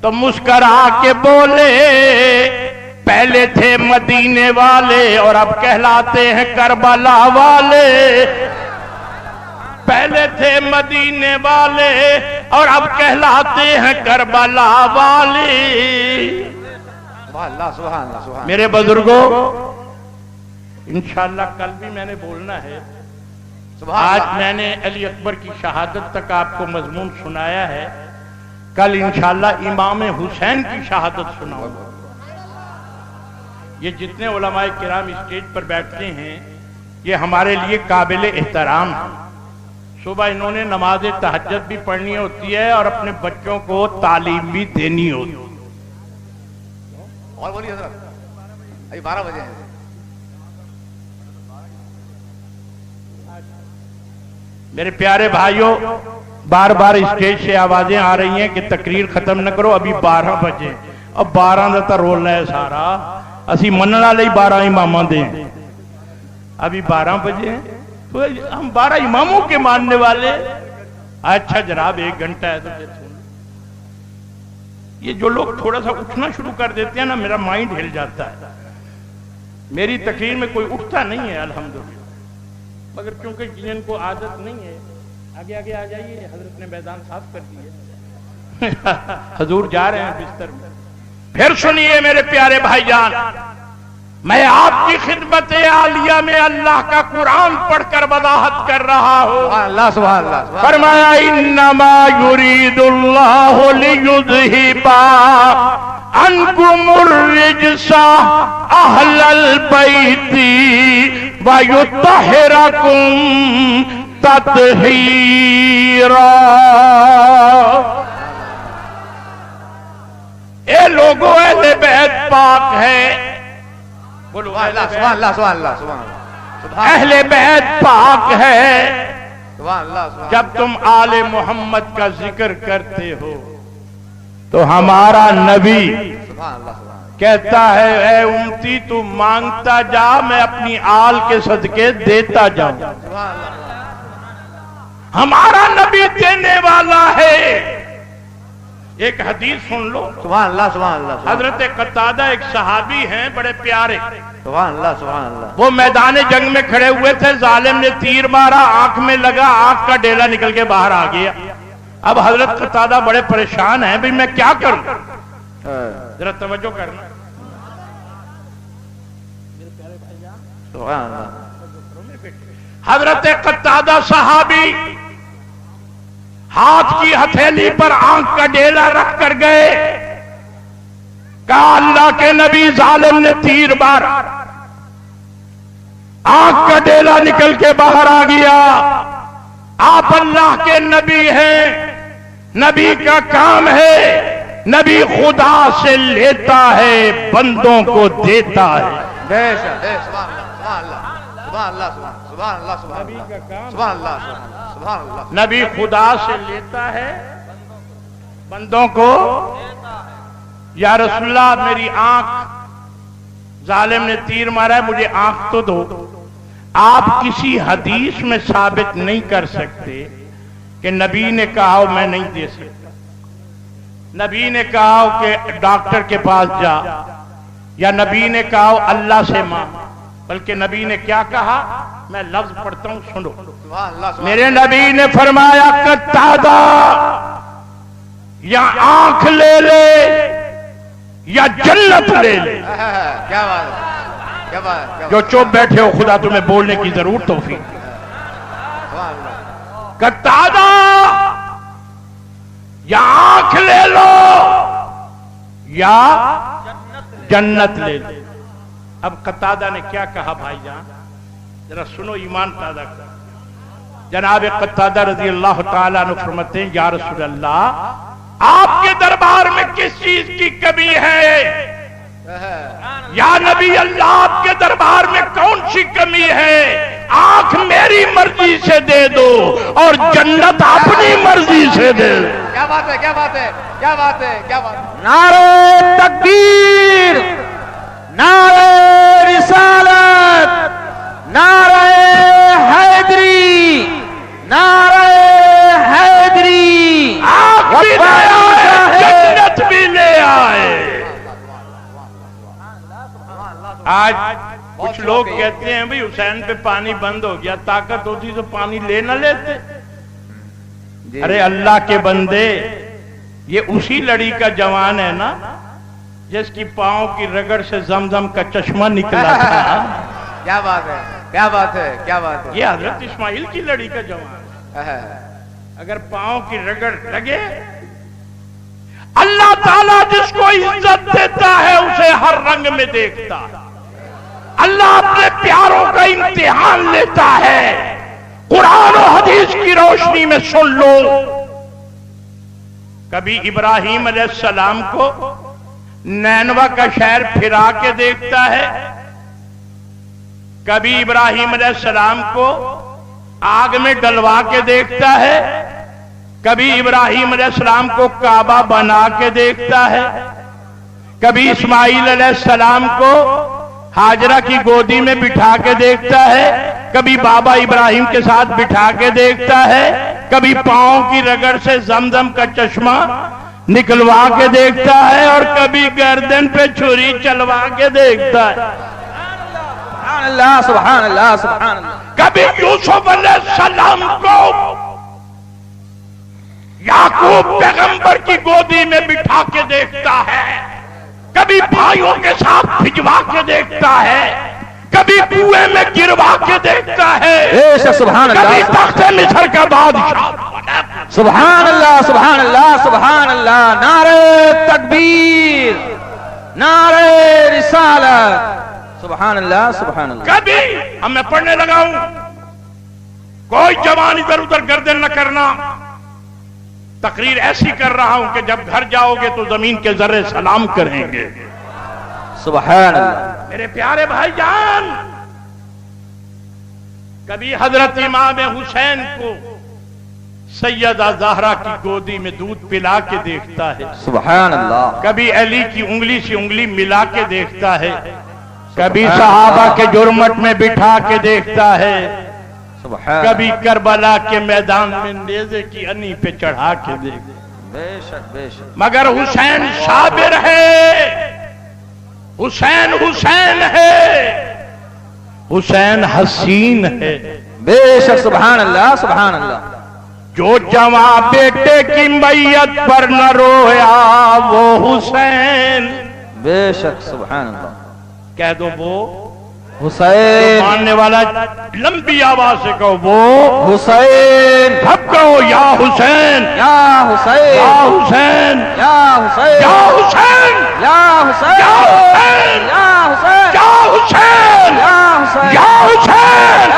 تو مسکرا کے بولے پہلے تھے مدینے والے اور اب کہلاتے ہیں کربلا والے، پہلے تھے مدینے والے اور اب کہلاتے ہیں کربلا والے۔ سبحان اللہ سبحان اللہ سبحان اللہ۔ میرے بزرگوں انشاءاللہ کل بھی میں نے بولنا ہے، آج میں نے علی اکبر کی شہادت تک آپ کو مضمون سنایا ہے، کل انشاءاللہ امام حسین کی شہادت سناؤں گا۔ یہ جتنے علماء کرام اسٹیج پر بیٹھتے ہیں یہ ہمارے لیے قابل احترام ہے۔ صبح انہوں نے نماز تہجد بھی پڑھنی ہوتی ہے اور اپنے بچوں کو تعلیم بھی دینی ہوتی ہے۔ اور بولیے حضرت، ابھی 12 بجے ہیں۔ میرے پیارے بھائیوں، بار بار اسٹیج سے آوازیں آ رہی ہیں کہ تقریر ختم نہ کرو، ابھی 12 بجے، اب 12 کا رولنا ہے سارا، اسی منن والے 12 اماماں دے ہیں، ابھی 12 بجے ہیں تو ہم 12 اماموں کے ماننے والے۔ اچھا جناب 1 گھنٹہ ہے تو یہ جو لوگ تھوڑا سا اٹھنا شروع کر دیتے ہیں نا میرا مائنڈ ہل جاتا ہے۔ میری تقریر میں کوئی اٹھتا نہیں ہے الحمدللہ، مگر کیونکہ جن کو عادت نہیں ہے آگے آگے آ جائیے، حضرت نے میدان صاف کر دیا، حضور جا رہے ہیں بستر میں۔ پھر سنیے میرے پیارے بھائی جان، میں آپ کی خدمت عالیہ میں اللہ کا قرآن پڑھ کر وضاحت کر رہا ہوں۔ سبحان اللہ سبحان اللہ۔ فرمایا انما یرید اللہ لیذہب عنکم الرجس اہل البیت ویطہرکم تطہیرا۔ اے لوگوں اہل بیت پاک ہے، بولو سبحان اللہ سبحان اللہ سبحان اللہ سبحان اللہ۔ اہل بیت پاک ہے۔ سبحان اللہ سبحان اللہ۔ جب تم آل محمد کا ذکر کرتے ہو تو ہمارا نبی سبحان اللہ سبحان اللہ۔ کہتا ہے اے امتی تو مانگتا جا، میں اپنی آل کے صدقے دیتا جاؤں۔ سبحان اللہ۔ ہمارا نبی دینے والا ہے۔ ایک حدیث سن لو، سبحان اللہ سبحان اللہ۔ حضرت قتادہ ایک صحابی ہیں بڑے پیارے، سبحان اللہ سبحان اللہ۔ وہ میدان جنگ میں کھڑے ہوئے تھے، ظالم نے تیر مارا، آنکھ میں لگا، آنکھ کا ڈیلا نکل کے باہر آ گیا۔ اب حضرت قتادہ بڑے پریشان ہیں، بھئی میں کیا کروں؟ ذرا توجہ کرنا۔ سبحان اللہ۔ حضرت قتادہ صحابی ہاتھ کی ہتھیلی پر آنکھ کا ڈیلا رکھ کر گئے، کہا اللہ کے نبی ظالم نے تیر مارا، آنکھ کا ڈیلا نکل کے باہر آ گیا، آپ اللہ کے نبی ہیں، نبی کا کام ہے، نبی خدا سے لیتا ہے بندوں کو دیتا ہے۔ بے شک سبحان اللہ سبحان اللہ سبحان اللہ سبحان اللہ سبحان اللہ سبحان اللہ۔ نبی خدا سے لیتا ہے بندوں کو۔ یا رسول اللہ میری آنکھ ظالم نے تیر مارا ہے، مجھے آنکھ تو دو۔ آپ کسی حدیث میں ثابت نہیں کر سکتے کہ نبی نے کہا ہو میں نہیں دے سکتا، نبی نے کہا ہو کہ ڈاکٹر کے پاس جا، یا نبی نے کہا ہو اللہ سے مانگ، بلکہ نبی نے کیا کہا؟ میں لفظ پڑھتا ہوں سنو۔ میرے نبی نے فرمایا قتادہ یا آنکھ لے لے یا جنت لے لے۔ کیا بات ہے، کیا بات ہے۔ جو چپ بیٹھے ہو خدا تمہیں بولنے کی ضرور توفیق۔ قتادہ یا آنکھ لے لو یا جنت لے لو۔ اب قتادہ نے کیا کہا بھائی جان، ذرا سنو ایمان تازہ کر۔ جناب قتادہ رضی اللہ تعالیٰ عنہ فرماتے ہیں یا رسول اللہ آپ کے دربار میں کس چیز کی کمی ہے؟ یا نبی اللہ آپ کے دربار میں کون سی کمی ہے؟ آنکھ میری مرضی سے دے دو اور جنت اپنی مرضی سے دے دو۔ کیا بات ہے، کیا بات ہے، کیا بات ہے، کیا بات ہے۔ نعرہ تکبیر، نعرہ رسالت، نعرہ حیدری، نعرہ حیدری، آپ بھی لے آئے، جنت بھی لے آئے۔ آج کچھ لوگ کہتے ہیں بھئی حسین پہ پانی بند ہو گیا، طاقت ہوتی تو پانی لے نہ لیتے۔ ارے اللہ کے بندے، یہ اسی لڑی کا جوان ہے نا جس کی پاؤں کی رگڑ سے زمزم کا چشمہ نکلا تھا۔ کیا بات ہے، کیا بات ہے، کیا بات ہے۔ یہ حضرت اسماعیل کی لڑی کا جوان ہے۔ اگر پاؤں کی رگڑ لگے، اللہ تعالیٰ جس کو عزت دیتا ہے اسے ہر رنگ میں دیکھتا ہے۔ اللہ اپنے پیاروں کا امتحان لیتا ہے۔ قرآن و حدیث کی روشنی میں سن لو، کبھی ابراہیم علیہ السلام کو نینوا کا شہر پھرا کے دیکھتا ہے، کبھی ابراہیم علیہ السلام کو آگ میں ڈلوا کے دیکھتا ہے، کبھی ابراہیم علیہ السلام کو کعبہ بنا کے دیکھتا ہے، کبھی اسماعیل علیہ السلام کو ہاجرہ کی گودی میں بٹھا کے دیکھتا ہے، کبھی بابا ابراہیم کے ساتھ بٹھا کے دیکھتا ہے، کبھی پاؤں کی رگڑ سے زمزم کا چشمہ نکلوا کے دیکھتا ہے، اور کبھی گردن پہ چھری چلوا کے دیکھتا ہے۔ سبحان اللہ، سبحان اللہ، سبحان اللہ۔ کبھی یوسف علیہ السلام کو یعقوب پیغمبر کی گودی میں بٹھا کے دیکھتا ہے، کبھی بھائیوں کے ساتھ بھجوا کے دیکھتا ہے، کبھی کنویں میں گروا کے دیکھتا ہے، سبحان اللہ، کبھی تخت مصر کا بادشاہ۔ سبحان اللہ، سبحان اللہ، سبحان اللہ۔ نعرہ تکبیر، نعرہ رسالت، سبحان اللہ، سبحان اللہ۔ کبھی اب میں پڑھنے لگا ہوں، کوئی جوان ادھر ادھر گردن نہ کرنا، تقریر ایسی کر رہا ہوں کہ جب گھر جاؤ گے تو زمین کے ذرے سلام کریں گے۔ سبحان اللہ۔ میرے پیارے بھائی جان، کبھی حضرت امام حسین کو سیدہ زہرا کی گودی میں دودھ پلا کے دیکھتا ہے، سبحان اللہ۔ کبھی علی کی انگلی سے انگلی ملا کے دیکھتا ہے، کبھی صحابہ کے جرمٹ میں بٹھا کے دیکھتا ہے، کبھی کربلا کے میدان میں نیزے کی انی پہ چڑھا کے دیکھتا ہے۔ بے شک، بے شک۔ مگر حسین صابر ہے، حسین حسین ہے، حسین حسین ہے۔ بے شک، سبحان اللہ، سبحان اللہ۔ جو جوان بیٹے کی میت پر نہ رویا وہ حسین، بے شک، سبحان اللہ۔ کہہ دو وہ حسین، ماننے والا لمبی آواز سے کہو وہ حسین، سب کہو یا حسین، یا حسین، یا حسین، یا حسین، یا حسین، یا حسین، یا حسین، یا حسین، یا حسین، یا حسین، یا حسین،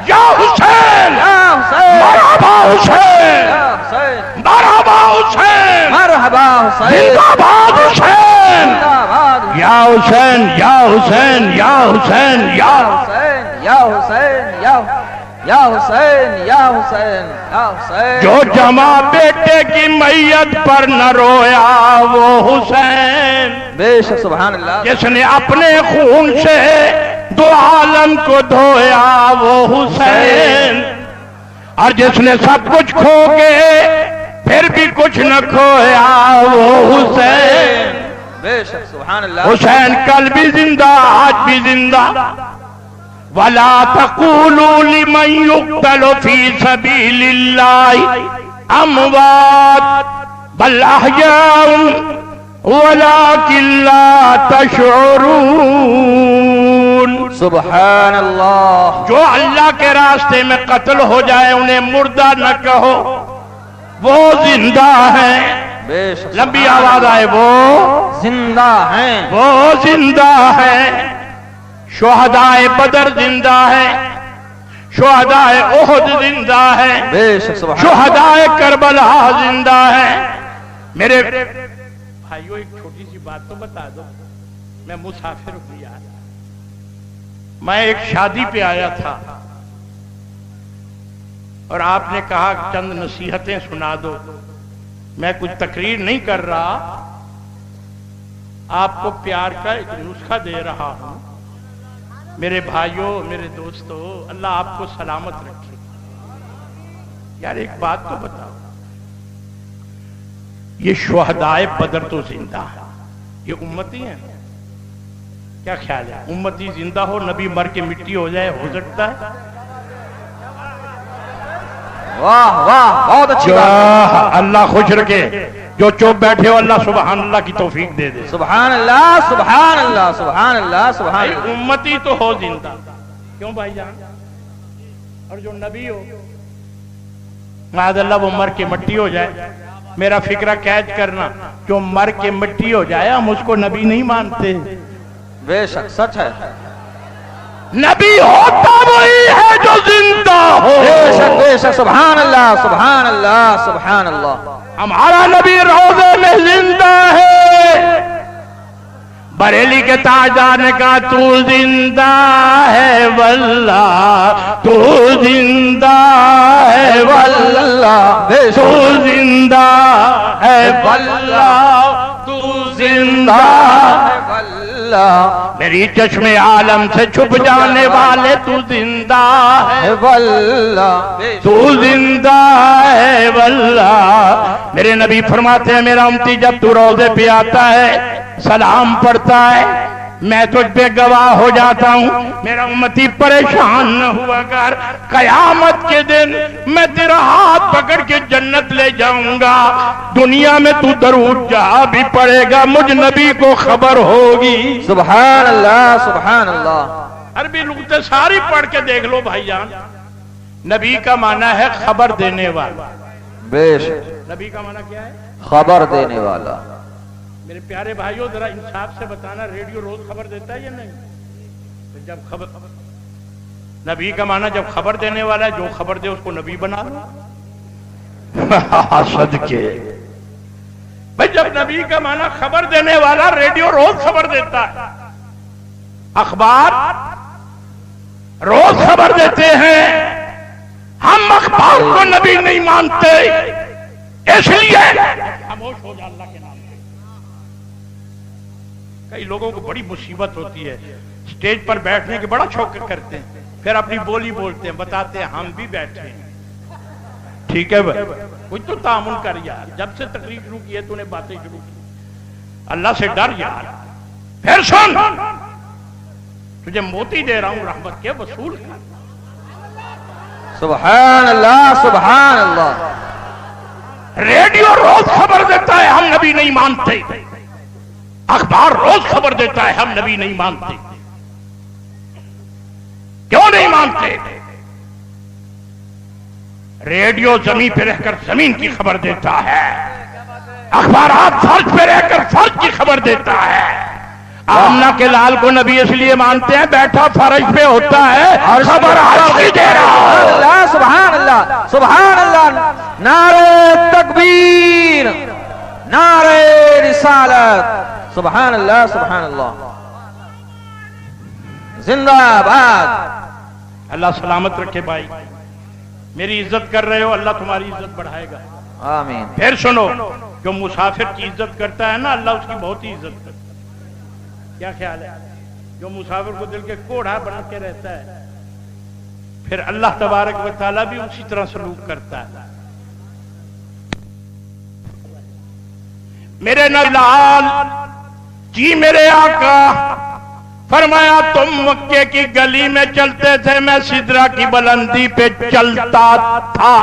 یا حسین، یا حسین، مرحبا حسین، یا حسین، مرحبا حسین، مرحبا حسین، زندہ باد حسین، زندہ باد، یا حسین، یا حسین، یا حسین، یا حسین، یا حسین، یا حسین، یا حسین، یا حسین۔ جو جمع بیٹے کی میت پر نہ رویا وہ حسین، بے شک، سبحان اللہ۔ جس نے اپنے خون سے دو عالم کو دھویا وہ حسین، اور جس نے سب کچھ کھو کے پھر بھی کچھ نہ کھویا وہ حسین۔ بے شک، سبحان اللہ۔ حسین کل بھی زندہ، آج بھی زندہ۔ وَلَا تَقُولُوا لِمَنْ يُقْتَلُ فِي سَبِيلِ اللَّهِ أَمْوَاتٌ بَلْ أَحْيَاءٌ وَلَكِنْ لَا تَشْعُرُونَ۔ سبحان اللہ۔ جو اللہ کے راستے میں قتل ہو جائے انہیں مردہ نہ کہو، وہ زندہ ہیں۔ بے شک، لمبی آواز آئے، وہ زندہ ہیں، وہ زندہ ہے۔ شہدائے بدر زندہ ہے، شہدائے احد زندہ ہے، بے شک، سبحان اللہ۔ شہدائے کربلا زندہ ہے۔ میرے بھائیو ایک چھوٹی سی بات تو بتا دو، میں مسافر ہوں یار، میں ایک شادی پہ آیا تھا اور آپ نے کہا چند نصیحتیں سنا دو۔ میں کچھ تقریر نہیں کر رہا، آپ کو پیار کا ایک نسخہ دے رہا ہوں میرے بھائیوں، میرے دوستوں، اللہ آپ کو سلامت رکھے۔ یار ایک بات تو بتاؤ، یہ شہدائے بدر تو زندہ ہے، یہ امتی ہیں، کیا خیال ہے؟ امتی زندہ ہو، نبی مر کے مٹی ہو جائے، ہو سکتا ہے؟ واہ واہ، بہت اچھی بات۔ اللہ خوش رکھے، جو چوپ بیٹھے ہو اللہ سبحان اللہ کی توفیق دے دے۔ سبحان اللہ سبحان اللہ سبحان اللہ سبحان اللہ۔ امتی تو ہو زندہ، کیوں بھائی جان؟ اور جو نبی ہو معاذ اللہ وہ مر کے مٹی ہو جائے، میرا فکرہ کیچ کرنا، جو مر کے مٹی ہو جائے ہم اس کو نبی نہیں مانتے۔ بے شک سچ ہے، نبی ہوتا وہی ہے جو زندہ ہو۔ بے شک سبحان اللہ سبحان اللہ سبحان اللہ۔ ہمارا نبی روضے میں زندہ ہے، بریلی کے تاجدار نے کہا تو زندہ ہے واللہ، تو زندہ ہے واللہ، تو زندہ ہے واللہ، تو زندہ ہے واللہ، میری چشم عالم سے چھپ جانے والے تو زندہ ہے واللہ، تو زندہ ہے واللہ۔ میرے نبی فرماتے ہیں میرا امتی جب تو روضے پہ آتا ہے سلام پڑھتا ہے میں تجھ پہ گواہ ہو جاتا ہوں، میرا امتی پریشان نہ ہوا کر، قیامت کے دن میں تیرا ہاتھ پکڑ کے جنت لے جاؤں گا، دنیا میں تو درود جہاں بھی پڑھے گا مجھ نبی کو خبر ہوگی۔ سبحان اللہ سبحان اللہ۔ عربی نقطے ساری پڑھ کے دیکھ لو بھائی جان، نبی کا معنی ہے خبر دینے والا۔ بے شک، نبی کا معنی کیا ہے؟ خبر دینے والا۔ میرے پیارے بھائیوں ذرا انصاف سے بتانا، ریڈیو روز خبر دیتا ہے یا نہیں؟ جب خبر، نبی کا معنی جب خبر دینے والا ہے، جو خبر دے اس کو نبی بنا لو۔ صدقے بھائی، جب نبی کا معنی خبر دینے والا، ریڈیو روز خبر دیتا ہے، اخبار روز خبر دیتے ہیں، ہم اخبار کو نبی نہیں مانتے، اس لیے خاموش ہو جا اللہ کے نام۔ کئی لوگوں کو بڑی مصیبت ہوتی ہے، سٹیج پر بیٹھنے کے بڑا شوق کرتے ہیں، پھر اپنی بولی بولتے ہیں، بتاتے ہیں ہم بھی بیٹھے ہیں۔ ٹھیک ہے بھائی، کچھ تو تعامل کر یار، جب سے تقریر شروع کی ہے تو نے باتیں شروع کی، اللہ سے ڈر یار۔ پھر سن، تجھے موتی دے رہا ہوں رحمت کے، وصول کر۔ سبحان اللہ سبحان اللہ۔ ریڈیو روز خبر دیتا ہے ہم نبی نہیں مانتے، اخبار روز خبر دیتا ہے ہم نبی نہیں مانتے۔ کیوں نہیں مانتے؟ ریڈیو زمین پہ رہ کر زمین کی خبر دیتا ہے، اخبارات فرش پہ رہ کر فرش کی خبر دیتا ہے۔ آمنہ کے لال کو نبی اس لیے مانتے ہیں بیٹھا فرش پہ ہوتا ہے، خبر عرش کی دے رہا ہے۔ سبحان اللہ سبحان اللہ۔ نعرہ تکبیر، نعرہ رسالت، سبحان اللہ سبحان اللہ، زندہ باد۔ اللہ سلامت رکھے بھائی، میری عزت کر رہے ہو، اللہ تمہاری عزت بڑھائے گا۔ آمین۔ پھر سنو، جو مسافر کی عزت کرتا ہے نا اللہ اس کی بہت ہی عزت کرتا ہے۔ کیا خیال ہے؟ جو مسافر کو دل کے کوڑھا بنا کے رہتا ہے، پھر اللہ تبارک و تعالیٰ بھی اسی طرح سلوک کرتا ہے۔ میرے نلال جی میرے آقا فرمایا تم مکے کی گلی میں چلتے تھے، میں سدرا کی بلندی پہ چلتا تھا۔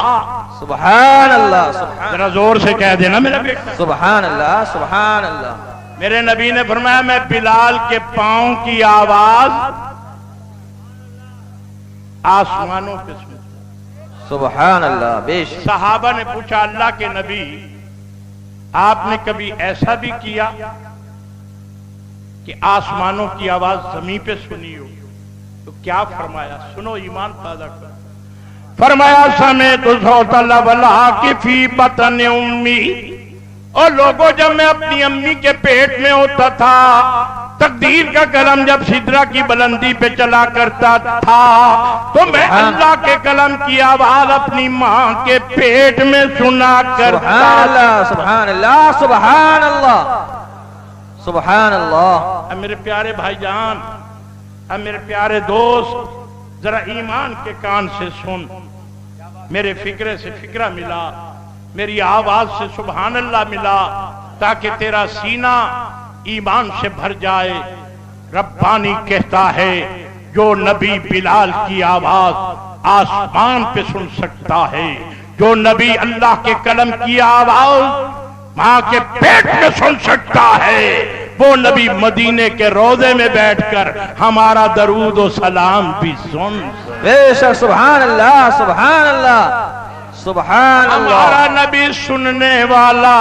سبحان اللہ سبحان، ذرا زور سے کہہ دینا میرا بیٹا، سبحان اللہ سبحان اللہ۔ میرے نبی نے فرمایا میں بلال کے پاؤں کی آواز آسمانوں پہ سنتا۔ سبحان اللہ۔ بے شک۔ صحابہ نے پوچھا اللہ کے نبی آپ نے کبھی ایسا بھی کیا کہ آسمانوں کی آواز زمین پہ سنی ہو؟ تو کیا فرمایا؟ سنو ایمان تازہ کر۔ فرمایا سمیت صوت الابلہ کی فی بطن امی، اور لوگوں جب میں اپنی امی کے پیٹ میں ہوتا تھا، تقدیر کا کلم جب سدرا کی بلندی پہ چلا کرتا تھا تو میں اللہ کے کلم کی آواز اپنی ماں کے پیٹ میں سنا کرتا۔ سبحان اللہ سبحان اللہ سبحان اللہ سبحان اللہ. اب میرے پیارے بھائی جان، اب میرے پیارے دوست، ذرا ایمان کے کان سے سن. میرے فکرے سے فکرہ ملا، میری آواز سے سبحان اللہ ملا، تاکہ تیرا سینہ ایمان سے بھر جائے. ربانی کہتا ہے جو نبی بلال کی آواز آسمان پہ سن سکتا ہے، جو نبی اللہ کے کلم کی آواز ماں کے پیٹ میں سن سکتا ہے، وہ نبی مدینے کے روضے میں بیٹھ کر ہمارا درود و سلام بھی سن. بے شک. سبحان اللہ سبحان اللہ سبحان اللہ. ہمارا نبی سننے والا،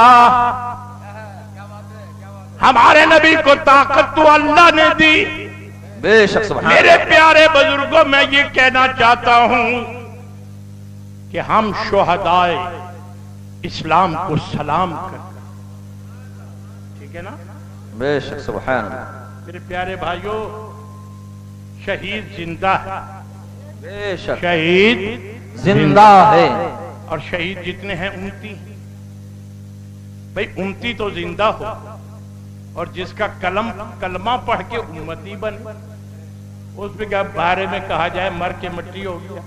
ہمارے نبی کو طاقت تو اللہ نے دی. بے شک. سبحان اللہ. میرے پیارے بزرگوں، میں یہ کہنا چاہتا ہوں کہ ہم شہدائے اسلام کو سلام کرتے ہیں، ٹھیک ہے نا؟ بے شک. سبحان اللہ. میرے پیارے بھائیوں، شہید زندہ ہے. بے شک. شہید زندہ ہے. اور شہید جتنے ہیں امتی ہیں. بھئی امتی تو زندہ ہو، اور جس کا کلمہ پڑھ کے امتی بنے، اس کے بارے میں کہا جائے مر کے مٹی ہو گیا.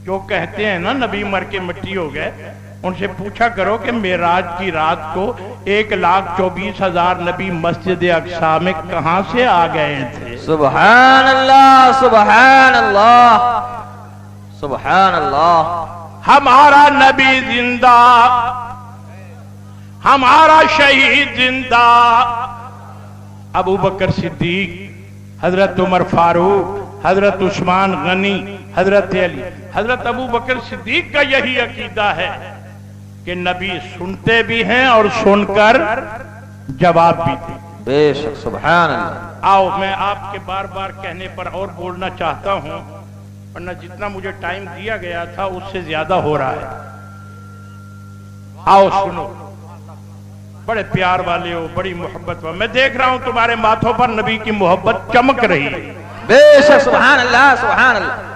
جو کہتے ہیں نا نبی مر کے مٹی ہو گئے، ان سے پوچھا کرو کہ معراج کی رات کو 1,24,000 نبی مسجد اقصی میں کہاں سے آ گئے تھے؟ سبحان اللہ سبحان اللہ سبحان اللہ. ہمارا نبی زندہ، ہمارا شہید زندہ. ابو بکر صدیق، حضرت عمر فاروق، حضرت عثمان غنی، حضرت علی. حضرت ابو بکر صدیق کا یہی عقیدہ ہے کہ نبی سنتے بھی ہیں اور سن کر جواب بھی دیں. بے شک. سبحان اللہ. آؤ، میں آپ کے بار بار کہنے پر اور بولنا چاہتا ہوں، ورنہ جتنا مجھے ٹائم دیا گیا تھا اس سے زیادہ ہو رہا ہے. آؤ سنو، بڑے پیار والے ہو، بڑی محبت والے. میں دیکھ رہا ہوں تمہارے ماتھوں پر نبی کی محبت چمک رہی ہے. بے شک. سبحان اللہ سبحان اللہ.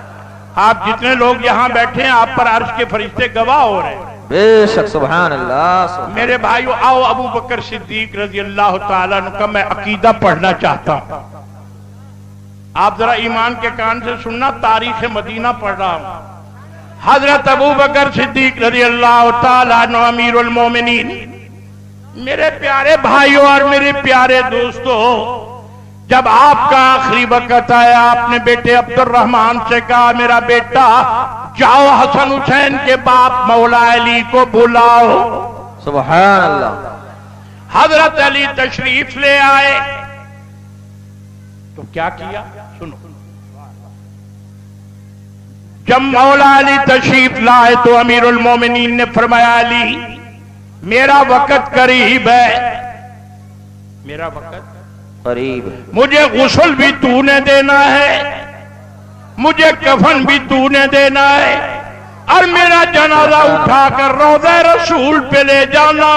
آپ جتنے لوگ یہاں بیٹھے ہیں، آپ پر عرش کے فرشتے گواہ ہو رہے ہیں. بے شک. سبحان اللہ سبحان. میرے بھائیو، آؤ ابو بکر صدیق رضی اللہ تعالیٰ عنہ کا میں عقیدہ پڑھنا چاہتا ہوں. آپ ذرا ایمان کے کان سے سننا، تاریخ مدینہ پڑھ رہا ہوں. حضرت ابو بکر صدیق رضی اللہ تعالیٰ عنہ امیر المومنین. میرے پیارے بھائیوں اور میرے پیارے دوستو، جب آپ کا آخری وقت آیا، آپ نے بیٹے عبد الرحمن سے کہا میرا بیٹا جاؤ حسن حسین کے باپ مولا علی کو بلاؤ. سبحان اللہ. حضرت علی تشریف لے آئے تو کیا کیا سنو. جب مولا علی تشریف لائے تو امیر المومنین نے فرمایا علی میرا وقت قریب ہے، میرا وقت قریب، مجھے غسل بھی تو نے دینا ہے، مجھے کفن بھی تو نے دینا ہے، اور میرا جنازہ اٹھا کر روضہ رسول پہ لے جانا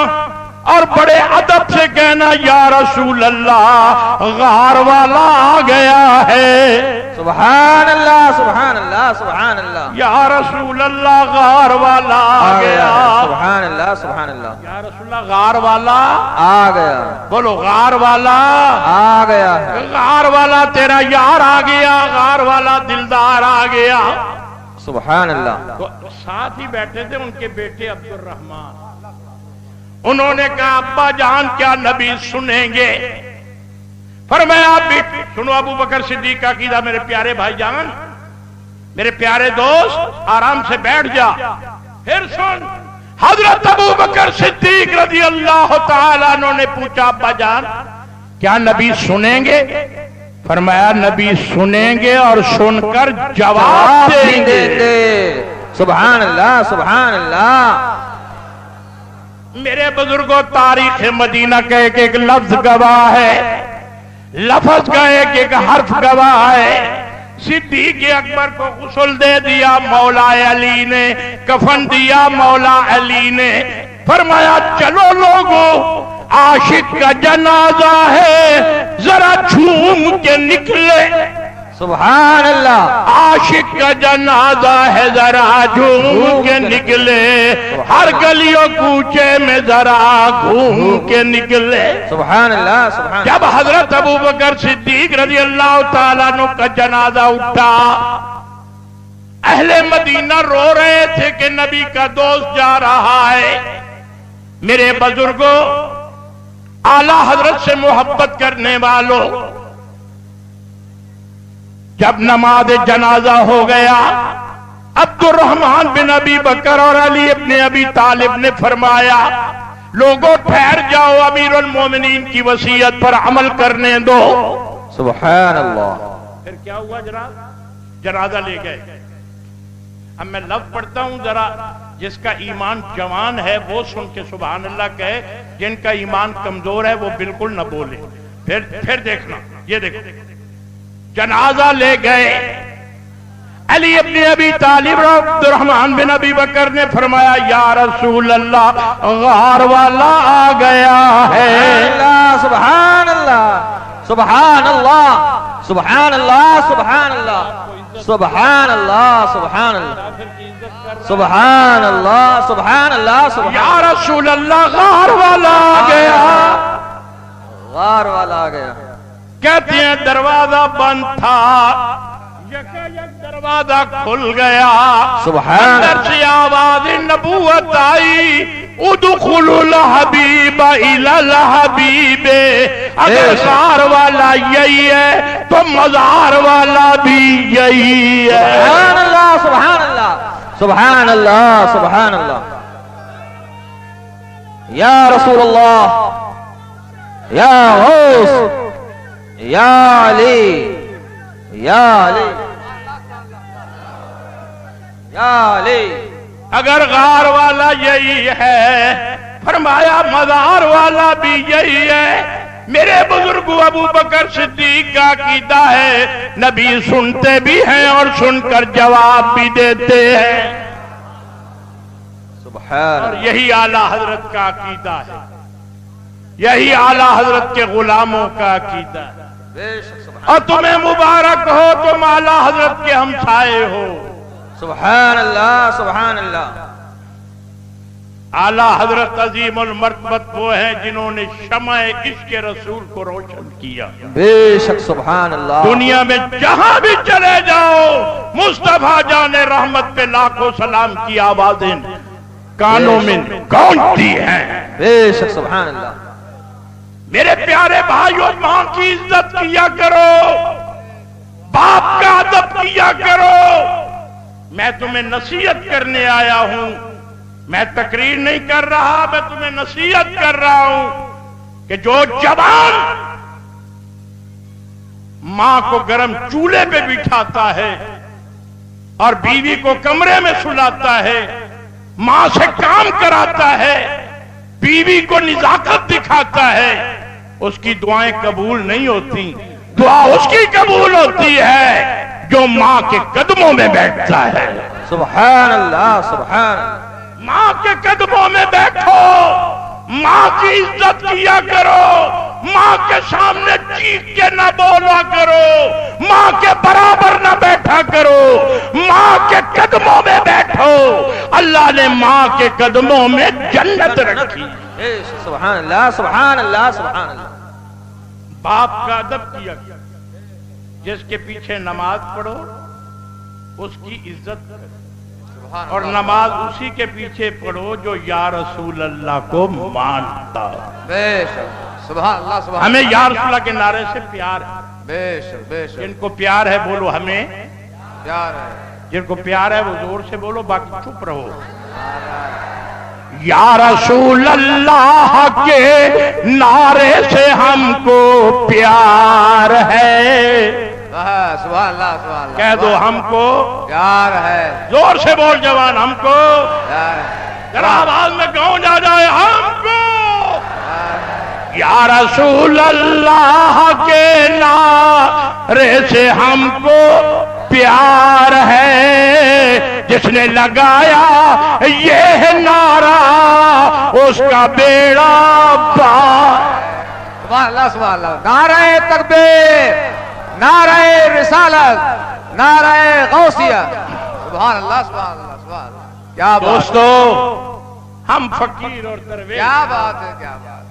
اور بڑے ادب سے کہنا یا رسول اللہ غار والا آ گیا ہے. سبحان اللہ سبحان اللہ سبحان اللہ. یا رسول اللہ غار والا آ گیا. سبحان اللہ سبحان اللہ. یا رسول اللہ غار والا آ گیا. بولو غار والا آ گیا ہے. غار والا تیرا یار آ گیا، غار والا دلدار آ گیا. سبحان اللہ. تو ساتھ ہی بیٹھے تھے ان کے بیٹے عبد الرحمن. انہوں نے کہا ابا جان کیا نبی سنیں گے؟ فرمایا آپ بھی سنو ابو بکر صدیق کا عقیدہ. میرے پیارے بھائی جان، میرے پیارے دوست، آرام سے بیٹھ جا. پھر سن، حضرت ابو بکر صدیق رضی اللہ تعالیٰ عنہ نے پوچھا ابا جان کیا نبی سنیں گے؟ فرمایا نبی سنیں گے اور سن کر جواب دیں گے. سبحان اللہ سبحان اللہ. میرے بزرگوں، تاریخ مدینہ کا ایک ایک لفظ گواہ ہے، لفظ کا ایک ایک حرف گواہ ہے. صدیق اکبر کو غسل دے دیا مولا علی نے، کفن دیا مولا علی نے. فرمایا چلو لوگوں، عاشق کا جنازہ ہے، ذرا جھوم کے نکلے. سبحان اللہ، عاشق کا جنازہ ہے ذرا جھوم کے نکلے، ہر گلیوں کوچے میں ذرا گھوم کے نکلے۔ سبحان اللہ، سبحان جب حضرت ابوبکر صدیق رضی اللہ تعالیٰ عنہ کا جنازہ اٹھا، اہل مدینہ رو رہے تھے کہ نبی کا دوست جا رہا ہے۔ میرے بزرگوں، اعلیٰ حضرت سے محبت کرنے والوں، جب نماز جنازہ ہو گیا، عبد الرحمن بن ابی بکر اور علی ابن ابی طالب نے فرمایا، لوگوں ٹھہر جاؤ، امیر المومنین کی وصیت پر عمل کرنے دو۔ سبحان اللہ۔ پھر کیا ہوا جناب؟ جنازہ لے گئے۔ اب میں لفظ پڑھتا ہوں، ذرا جس کا ایمان جوان ہے وہ سن کے سبحان اللہ کہے، جن کا ایمان کمزور ہے وہ بالکل نہ بولے۔ پھر دیکھنا، یہ دیکھو، جنازہ لے گئے، علی ابن ابی طالب اور عبد الرحمن بن ابی بکر نے فرمایا، یا رسول اللہ، غار والا آ گیا ہے۔ سبحان اللہ، سبحان اللہ، سبحان اللہ، سبحان اللہ، سبحان اللہ، سبحان اللہ، سبحان اللہ، سبحان اللہ، سبحان یا رسول اللہ، غار والا آ گیا، غار والا آ گیا۔ کہتے ہیں دروازہ بند تھا، یک دروازہ کھل گیا، سبحان اندر سے آواز نبوت آئی، ادخلوا الحبیب الی الحبیب۔ اگر غار والا یہی ہے تو مزار والا بھی یہی ہے۔ سبحان اللہ، سبحان اللہ، سبحان اللہ، سبحان اللہ۔ یا رسول اللہ، یا غوث، یا علی، یا علی، یا علی۔ اگر غار والا یہی ہے، فرمایا مزار والا بھی یہی ہے۔ میرے بزرگ ابو بکر صدیق کا عقیدہ ہے، نبی سنتے بھی ہیں اور سن کر جواب بھی دیتے ہیں، سبحان اور اللہ۔ یہی اعلیٰ حضرت کا عقیدہ ہے، یہی اعلیٰ حضرت کے غلاموں کا عقیدہ ہے۔ بے شک، سبحان اور تمہیں مبارک ہو، تم اعلیٰ حضرت کے ہمسائے ہو۔ سبحان اللہ، سبحان اللہ۔ اعلیٰ حضرت عظیم المرتبت وہ ہیں جنہوں نے شمع عشق رسول کو روشن کیا۔ بے شک، سبحان اللہ۔ دنیا میں جہاں بھی چلے جاؤ، مصطفیٰ جان رحمت پہ لاکھوں سلام کی آوازیں کانوں میں گونجتی ہیں۔ بے شک، سبحان اللہ۔ میرے پیارے بھائیوں، ماں کی عزت کیا کرو، باپ کا ادب کیا کرو۔ میں تمہیں نصیحت کرنے آیا ہوں، میں تقریر نہیں کر رہا، میں تمہیں نصیحت کر رہا ہوں کہ جو جوان ماں کو گرم چولہے پہ بٹھاتا ہے اور بیوی کو کمرے میں سلاتا ہے، ماں سے کام کراتا ہے، بیوی کو نزاکت دکھاتا ہے، اس کی دعائیں قبول نہیں ہوتی۔ دعا اس کی قبول ہوتی ہے جو ماں کے قدموں میں بیٹھتا ہے۔ سبحان اللہ، سبحان اللہ۔ ماں کے قدموں میں بیٹھو، ماں کی عزت کیا کرو، ماں کے سامنے چیخ کے نہ بولا کرو، ماں کے برابر نہ بیٹھا کرو، ماں کے قدموں میں بیٹھو۔ اللہ نے ماں کے قدموں میں جنت رکھی۔ سبحان اللہ، سبحان اللہ، سبحان اللہ۔ باپ کا ادب کیا، جس کے پیچھے نماز پڑھو اس کی عزت کرو، اور نماز اسی کے پیچھے پڑھو جو یا رسول اللہ کو مانتا۔ بے شک، سبحان اللہ، سبحان اللہ۔ ہمیں یا رسول اللہ کے نعرے سے پیار ہے، بے شک، بے شک۔ جن کو پیار ہے بولو ہمیں پیار ہے، جن کو پیار ہے وہ زور سے بولو، باقی چپ رہو۔ یا رسول اللہ کے نعرے سے ہم کو پیار ہے، سبحان اللہ، سبحان اللہ۔ کہہ دو ہم کو پیار ہے، زور سے بول جوان، ہم کو پیار ہے، ذرا آواز میں گونج آ جائے، ہم کو یا رسول اللہ کے نعرے سے ہم کو پیار ہے، جس نے لگایا یہ نعرہ اس کا بیڑا پار۔ سبحان اللہ، سبحان اللہ۔ نعرہ تکبیر، نعرہ رسالت، نعرہ غوثیہ، سبحان اللہ سبحان اللہ سبحان اللہ. کیا بات دوستو ہم فقیر اور درویش، کیا بات ہے کیا بات ہے.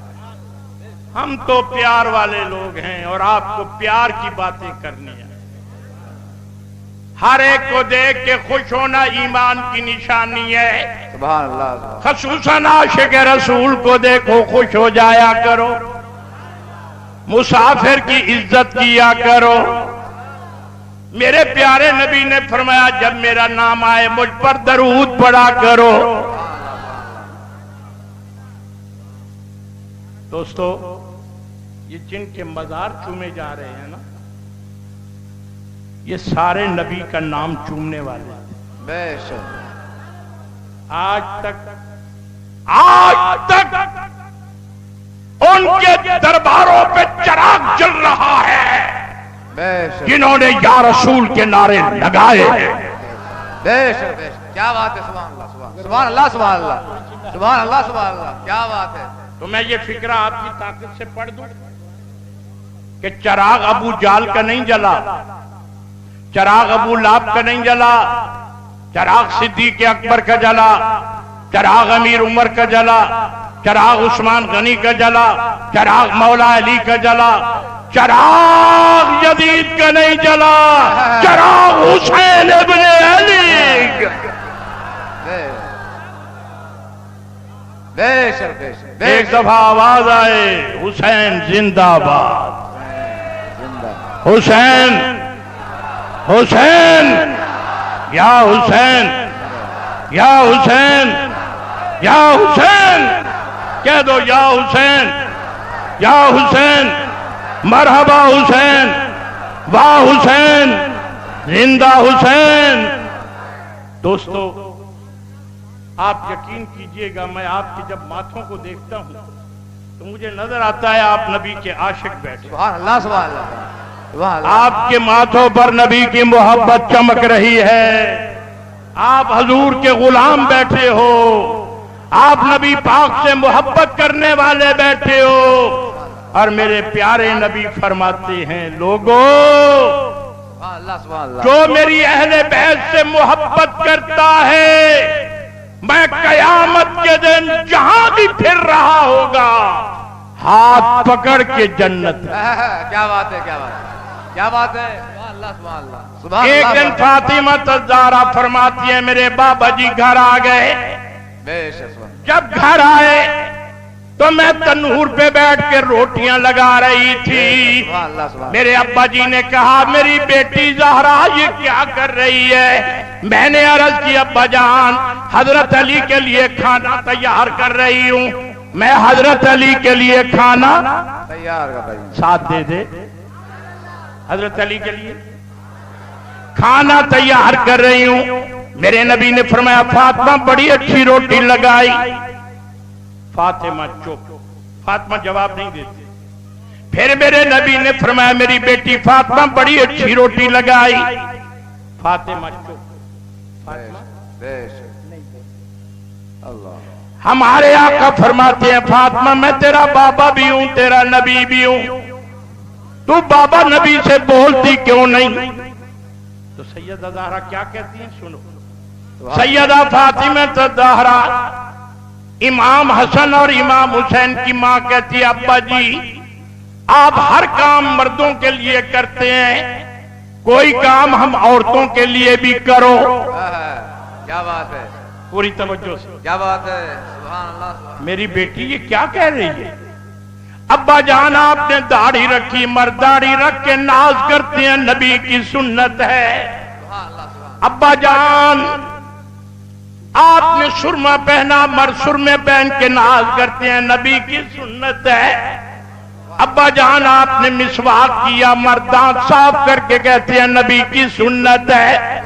ہم تو پیار والے لوگ ہیں اور آپ کو پیار کی باتیں کرنی ہیں. ہر ایک کو دیکھ کے خوش ہونا ایمان کی نشانی ہے. سبحان اللہ. خصوصاً عاشق رسول کو دیکھو خوش ہو جایا کرو، مسافر کی عزت کیا کرو. میرے پیارے نبی نے فرمایا جب میرا نام آئے مجھ پر درود پڑھا کرو. دوستو یہ جن کے مزار چومے جا رہے ہیں نا، یہ سارے نبی کا نام چومنے والے ہیں. بے شک. آج تک ان کے درباروں پہ چراغ جل رہا ہے بے شک. جنہوں نے یا رسول کے نعرے لگائے. بے شک بے شک. کیا بات ہے. سبحان اللہ سبحان اللہ سبحان اللہ سبحان اللہ سبحان اللہ. کیا بات ہے. تو میں یہ فکرہ آپ کی طاقت سے پڑھ دوں کہ چراغ ابو جال کا نہیں جلا، چراغ ابو لہب کا نہیں جلا، چراغ صدیق اکبر کا جلا، چراغ امیر عمر کا جلا، چراغ عثمان غنی کا جلا، چراغ مولا علی کا جلا، چراغ یزید کا نہیں جلا، چراغ حسین ابن علی کا. بے شک بے شک. ایک دفعہ آواز آئے حسین زندہ باد، حسین حسین یا حسین یا حسین یا حسین. کہہ دو یا حسین یا حسین، مرحبا حسین، واہ حسین، زندہ حسین. دوستو آپ یقین کیجئے گا میں آپ کے جب ماتھوں کو دیکھتا ہوں تو مجھے نظر آتا ہے آپ نبی کے عاشق بیٹھے. سبحان اللہ سبحان اللہ سبحان اللہ. آپ کے ماتھوں پر نبی کی محبت چمک رہی ہے. آپ حضور کے غلام بیٹھے ہو، آپ نبی پاک سے محبت کرنے والے بیٹھے ہو. اور میرے پیارے نبی فرماتے ہیں لوگوں سبحان اللہ سبحان اللہ. جو میری اہل بیت سے محبت کرتا ہے میں قیامت کے دن جہاں بھی پھر رہا ہوگا ہاتھ پکڑ کے جنت. کیا بات ہے کیا بات ہے کیا بات ہے. سبحان اللہ سبحان اللہ سبحان. ایک دن فاطمہ الزہرا فرماتی ہے میرے بابا جی گھر آ گئے. بے شک. جب گھر آئے تو میں تنور پہ بیٹھ کے روٹیاں لگا رہی تھی. میرے ابا جی نے کہا میری بیٹی زہرا یہ کیا کر رہی ہے؟ میں نے عرض کی ابا جان حضرت علی کے لیے کھانا تیار کر رہی ہوں. میں حضرت علی کے لیے کھانا تیار کر رہی ہوں. ساتھ دے دے. حضرت علی کے لیے کھانا تیار کر رہی ہوں. میرے نبی نے فرمایا فاطمہ بڑی اچھی روٹی لگائی. فاطمہ چپ. فاطمہ جواب نہیں دیتی. پھر میرے نبی نے فرمایا میری بیٹی فاطمہ بڑی اچھی روٹی لگائی. فاطمہ چپ. ہمارے آقا فرماتے ہیں فاطمہ میں تیرا بابا بھی ہوں تیرا نبی بھی ہوں، تو بابا نبی سے بولتی کیوں نہیں؟ تو سیدہ زہرا کیا کہتی ہیں سنو. سیدہ فاطمہ الزہرا امام حسن اور امام حسین کی ماں کہتی ہے ابا جی آپ ہر کام مردوں کے لیے کرتے ہیں، کوئی کام ہم عورتوں کے لیے بھی کرو. کیا بات ہے. پوری توجہ سے. کیا بات ہے. سبحان اللہ. میری بیٹی یہ کیا کہہ رہی ہے؟ ابا جان آپ نے داڑھی رکھی، مرد داڑھی رکھ کے ناز کرتے ہیں، نبی کی سنت ہے. ابا جان آپ نے سرما پہنا، مرد سرمے پہن کے ناز کرتے ہیں، نبی کی سنت ہے. ابا جان آپ نے مسواک کیا، مرد دانت صاف کر کے کہتے ہیں نبی کی سنت ہے.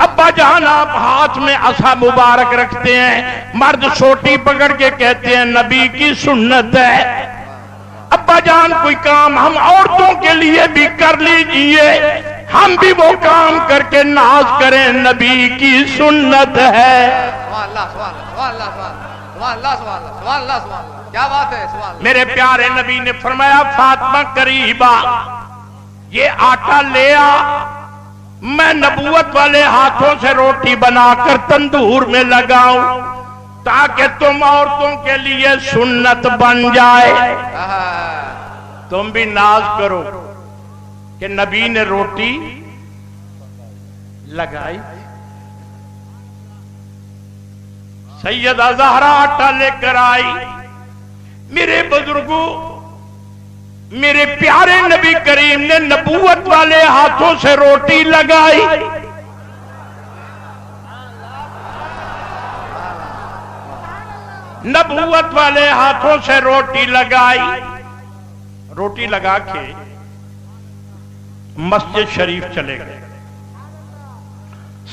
ابا جان آپ ہاتھ میں عصا مبارک رکھتے ہیں، مرد سوٹی پکڑ کے کہتے ہیں نبی کی سنت ہے. ابا جان کوئی کام ہم عورتوں کے لیے بھی کر لیجئے، ہم بھی وہ کام کر کے ناز کریں، نبی کی سنت ہے. کیا بات ہے. میرے پیارے نبی نے فرمایا فاطمہ قریبا یہ آٹا لے آ، میں نبوت والے ہاتھوں سے روٹی بنا کر تندور میں لگاؤں تاکہ تم عورتوں کے لیے سنت بن جائے۔ تم بھی ناز کرو کہ نبی نے روٹی لگائی۔ سیدہ زہرا آٹا لے کر آئی۔ میرے بزرگوں، میرے پیارے نبی کریم نے نبوت والے ہاتھوں سے روٹی لگائی۔ نبوت والے ہاتھوں سے روٹی لگائی۔ روٹی لگا کے مسجد شریف چلے گئے۔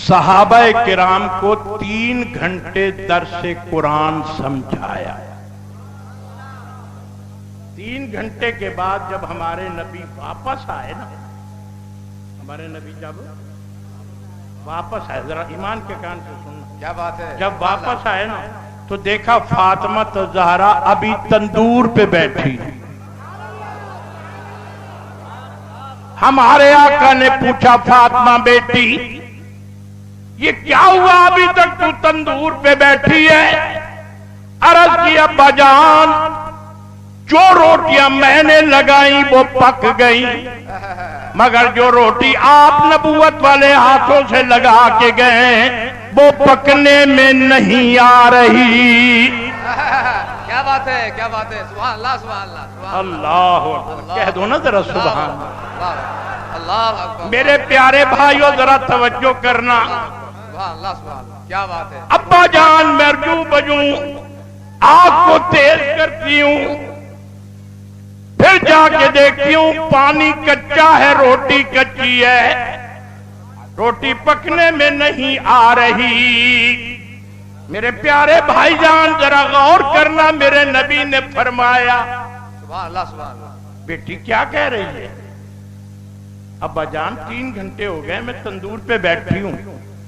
صحابہ کرام کو 3 گھنٹے درس قرآن سمجھایا۔ 3 گھنٹے کے بعد جب ہمارے نبی واپس آئے نا، ہمارے نبی جب واپس آئے، ذرا ایمان کے کان سے سننا، کیا بات ہے، جب واپس آئے نا تو دیکھا فاطمہ زہرا ابھی تندور پہ بیٹھی۔ ہمارے آقا نے پوچھا فاطمہ بیٹی یہ کیا ہوا، ابھی تک تو تندور پہ بیٹھی ہے؟ عرض کی ابا جان جو روٹیاں میں نے لگائیں وہ پک گئیں، مگر جو روٹی آپ نبوت والے ہاتھوں سے لگا کے گئے وہ پکنے میں نہیں آ رہی۔ کیا بات ہے، کیا بات ہے، سبحان اللہ، سبحان اللہ، سبحان اللہ اکبر، کہہ دو نا ذرا سبحان اللہ۔ اللہ اکبر، میرے پیارے بھائیوں ذرا توجہ کرنا۔ سبحان اللہ، سبحان اللہ، کیا بات ہے۔ ابا جان مرجو بجوں آگ کو تیز کرتی ہوں، پھر جا کے دیکھتی ہوں پانی کچا ہے، روٹی کچی ہے، روٹی پکنے میں نہیں آ رہی۔ میرے پیارے بھائی جان ذرا غور کرنا، میرے نبی نے فرمایا سبحان اللہ، سبحان اللہ، بیٹی کیا کہہ رہی ہے؟ ابا جان 3 گھنٹے ہو گئے میں تندور پہ بیٹھی ہوں،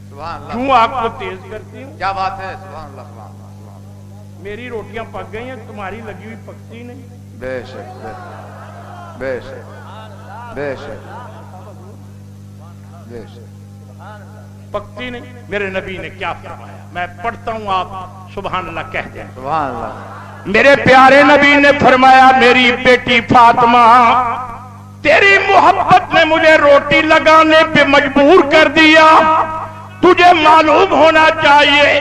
سبحان اللہ، کیوں آگ کو تیز کرتی ہوں؟ کیا بات ہے، سبحان اللہ، سبحان اللہ، سبحان اللہ، میری روٹیاں پک گئی ہیں، تمہاری لگی ہوئی پکتی نہیں۔ بے شک، بے شک، بے شک، بے شک، پکتی نہیں۔ میرے نبی نے کیا فرمایا، میں پڑھتا ہوں آپ سبحان اللہ کہہ دیں۔ سبحان اللہ، میرے پیارے نبی نے فرمایا میری بیٹی فاطمہ تیری محبت نے مجھے روٹی لگانے پہ مجبور کر دیا، تجھے معلوم ہونا چاہیے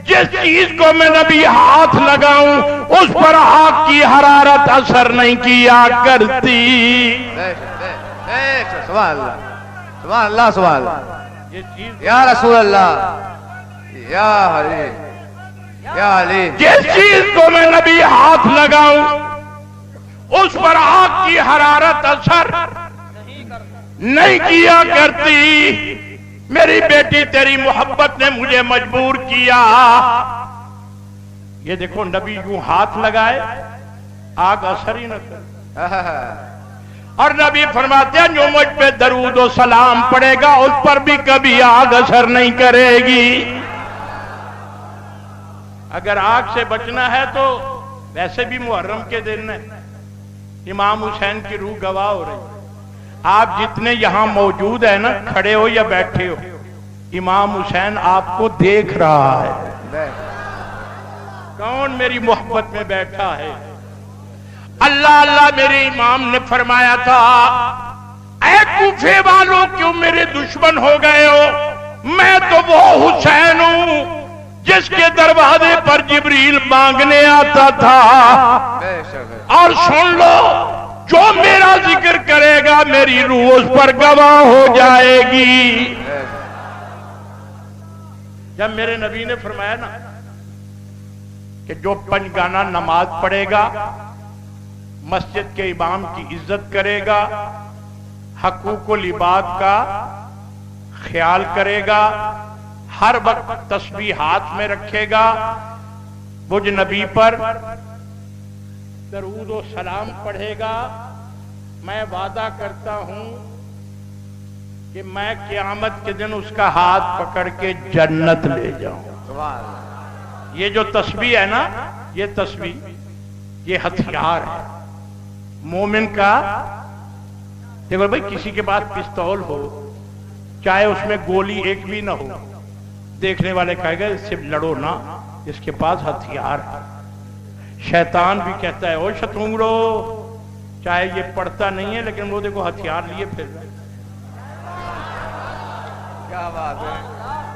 جس چیز کو میں نبی ہاتھ لگاؤں اس پر آگ کی حرارت اثر نہیں کیا کرتی۔ بے شک، بے شک، سبحان اللہ، سبحان اللہ، سبحان اللہ، یہ چیز یا رسول اللہ، یا علی، یا علی، جس چیز کو میں نبی ہاتھ لگاؤں اس پر آگ کی حرارت اثر نہیں کیا کرتی۔ میری بیٹی تیری محبت نے مجھے مجبور کیا۔ یہ دیکھو نبی یوں ہاتھ لگائے آگ اثر ہی نہ کرے، اور نبی فرماتے ہیں جو مجھ پہ درود و سلام پڑے گا اس پر بھی کبھی آگ اثر نہیں کرے گی۔ اگر آگ سے بچنا ہے تو ویسے بھی محرم کے دن ہے، امام حسین کی روح گواہ ہو رہی ہے۔ آپ جتنے یہاں موجود ہیں نا، کھڑے ہو یا بیٹھے ہو، امام حسین آپ کو دیکھ رہا ہے کون میری محبت میں بیٹھا ہے۔ اللہ اللہ میرے امام نے فرمایا تھا اے کوفے والوں کیوں میرے دشمن ہو گئے ہو، میں تو وہ حسین ہوں جس کے دروازے پر جبریل مانگنے آتا تھا، اور سن لو جو میرا ذکر کرے گا میری روح اس پر گواہ ہو جائے گی۔ جب میرے نبی نے فرمایا نا کہ جو 5 گانا نماز پڑھے گا، مسجد کے امام کی عزت کرے گا، حقوق و لباد کا خیال کرے گا، ہر وقت تسبیح ہاتھ میں رکھے گا، مجھ نبی پر درود و سلام پڑھے گا، میں وعدہ کرتا ہوں کہ میں قیامت کے دن اس کا ہاتھ پکڑ کے جنت لے جاؤں۔ یہ جو تسبیح ہے نا، یہ تسبیح یہ ہتھیار ہے مومن کا، دیکھو بھائی کسی کے پاس پستول ہو چاہے اس میں گولی ایک بھی نہ ہو، دیکھنے والے کہے گا اس سے لڑو نا، اس کے پاس ہتھیار ہے۔ شیطان بھی کہتا ہے او شترنگڑو، چاہے یہ پڑھتا نہیں ہے لیکن وہ دیکھو ہتھیار لیے پھر کیا بات ہے،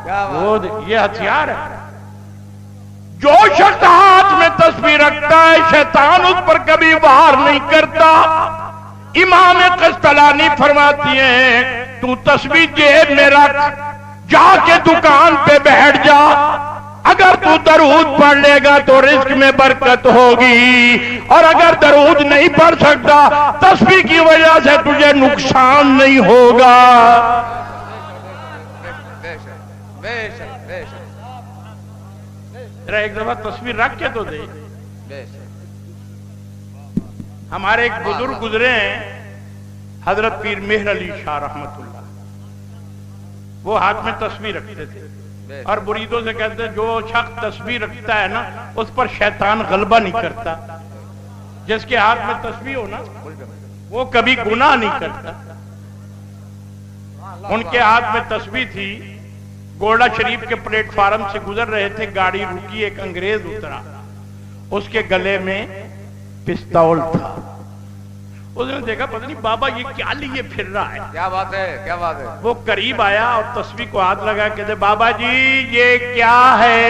کیا بات وہ یہ ہتھیار ہے۔ جو شخص ہاتھ میں تسبیح رکھتا ہے شیطان اس پر کبھی وار نہیں کرتا۔ امام قسطلانی فرماتی ہیں تو تسبیح جیب میں رکھ، جا کے دکان پہ بیٹھ جا، اگر تو درود پڑھ لے گا تو رزق میں برکت ہوگی، اور اگر درود نہیں پڑھ سکتا تسبیح کی وجہ سے تجھے نقصان نہیں ہوگا۔ بے شک بے شک ذرا ایک دفعہ تسبیح رکھ کے تو دے۔ بے شک ہمارے ایک بزرگ گزرے ہیں حضرت پیر مہر علی شاہ رحمت اللہ، وہ ہاتھ میں تسبیح رکھتے تھے اور مریدوں سے کہتے ہیں جو شخص تسبیح رکھتا ہے نا اس پر شیطان غلبہ نہیں کرتا، جس کے ہاتھ میں تسبیح ہو نا وہ کبھی گناہ نہیں کرتا۔ ان کے ہاتھ میں تسبیح تھی، گولڈا شریف کے پلیٹ فارم سے گزر رہے تھے، گاڑی رکی، ایک انگریز اترا، اس کے گلے میں پستول تھا۔ اس نے دیکھا پتہ نہیں بابا یہ کیا لیے پھر رہا ہے، کیا بات ہے، کیا بات ہے۔ وہ قریب آیا اور تسبیح کو ہاتھ لگا کہتے بابا جی یہ کیا ہے؟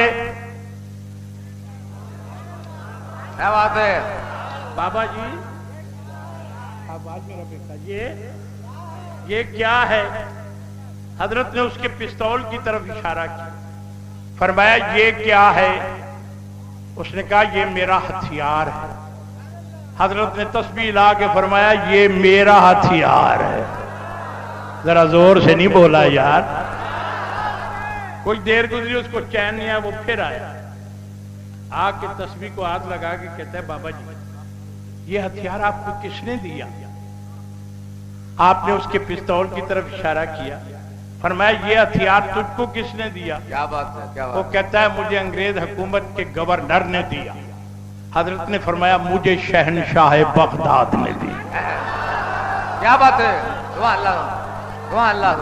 کیا بات ہے، بابا جی آواز میرا بیٹا یہ کیا ہے؟ حضرت نے اس کے پستول کی طرف اشارہ کیا، فرمایا یہ کیا ہے؟ اس نے کہا یہ میرا ہتھیار ہے۔ حضرت نے تسبیح لا کے فرمایا یہ میرا ہتھیار ہے۔ ذرا زور سے نہیں بولا یار۔ کوئی دیر گزری اس کو چین نہیں آیا، وہ پھر آیا، آ کے تسبیح کو ہاتھ لگا کے کہتا ہے بابا جی یہ ہتھیار آپ کو کس نے دیا؟ آپ نے اس کے پستول کی طرف اشارہ کیا، فرمایا یہ ہتھیار تجھ کو کس نے دیا؟ کیا بات ہے، کیا وہ بات کہتا ہے مجھے انگریز حکومت کے گورنر نے دیا۔ حضرت نے فرمایا مجھے شہنشاہ بغداد نے دی۔ کیا بات ہے، سبحان اللہ سبحان اللہ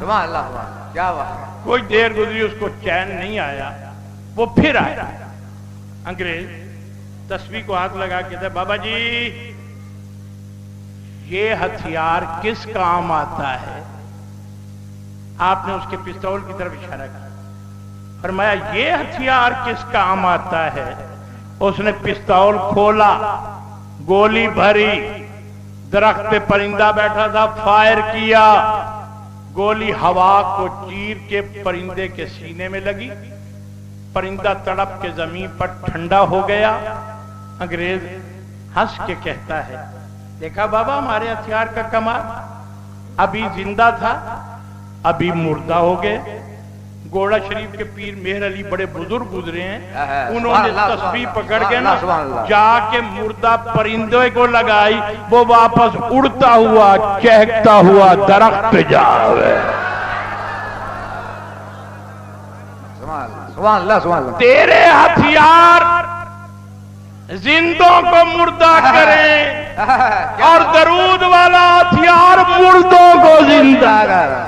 سبحان اللہ سبحان، کیا بات ہے۔ کوئی دیر گزری اس کو چین نہیں آیا، وہ پھر آیا، انگریز تسبیح کو ہاتھ لگا کے کہتا ہے بابا جی یہ ہتھیار کس کام آتا ہے؟ آپ نے اس کے پستول کی طرف اشارہ کیا، فرمایا یہ ہتھیار کس کام آتا ہے؟ اس نے پستول کھولا، گولی بھری، درخت پہ پرندہ بیٹھا تھا، فائر کیا، گولی ہوا کو چیر کے پرندے کے سینے میں لگی، پرندہ تڑپ کے زمین پر ٹھنڈا ہو گیا۔ انگریز ہنس کے کہتا ہے دیکھا بابا ہمارے ہتھیار کا کمال، ابھی زندہ تھا ابھی مردہ ہو گئے۔ گوڑا شریف کے پیر مہر علی بڑے بزرگ گزرے ہیں، انہوں نے تسبیح پکڑ کے نا جا کے مردہ پرندے کو لگائی، وہ واپس اڑتا ہوا چہکتا ہوا درخت پہ جاوے۔ سبحان اللہ سبحان اللہ۔ تیرے ہتھیار زندوں کو مردہ کریں اور درود والا ہتھیار مردوں کو زندہ کریں۔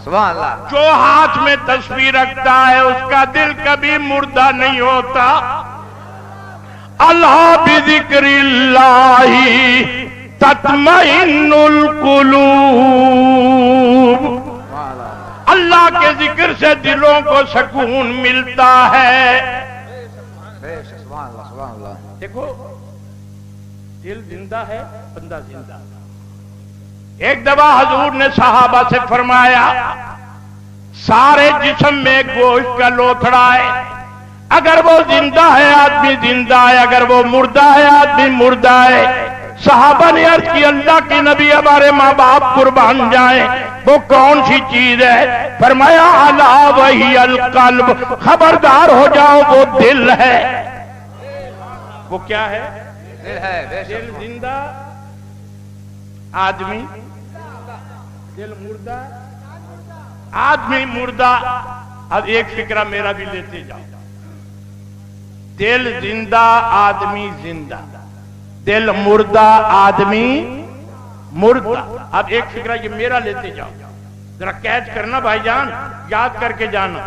سبحان اللہ۔ جو ہاتھ میں تسبیح رکھتا ہے اس کا دل کبھی مردہ نہیں ہوتا۔ اللہ بذکر اللہ تطمئن القلوب، اللہ کے ذکر سے دلوں کو سکون ملتا ہے۔ دیکھو دل زندہ ہے، بندہ زندہ ہے۔ ایک دفعہ حضور نے صحابہ سے فرمایا سارے جسم میں گوشت کا لوتھڑا ہے، اگر وہ زندہ ہے آدمی زندہ ہے، اگر وہ مردہ ہے آدمی مردہ ہے۔ صحابہ نے عرض کی اللہ کے نبی ہمارے ماں باپ قربان جائیں، وہ کون سی چیز ہے؟ فرمایا الا وہی القلب، خبردار ہو جاؤ وہ دل ہے۔ وہ کیا ہے؟ دل ہے۔ دل زندہ آدمی، دل مردہ آدمی مردہ۔ اب ایک فکرہ میرا بھی لیتے جاؤ، دل زندہ آدمی زندہ، دل مردہ آدمی مردہ. اب ایک فکرہ یہ میرا لیتے جاؤ, ذرا کیچ کرنا بھائی جان, یاد کر کے جانا.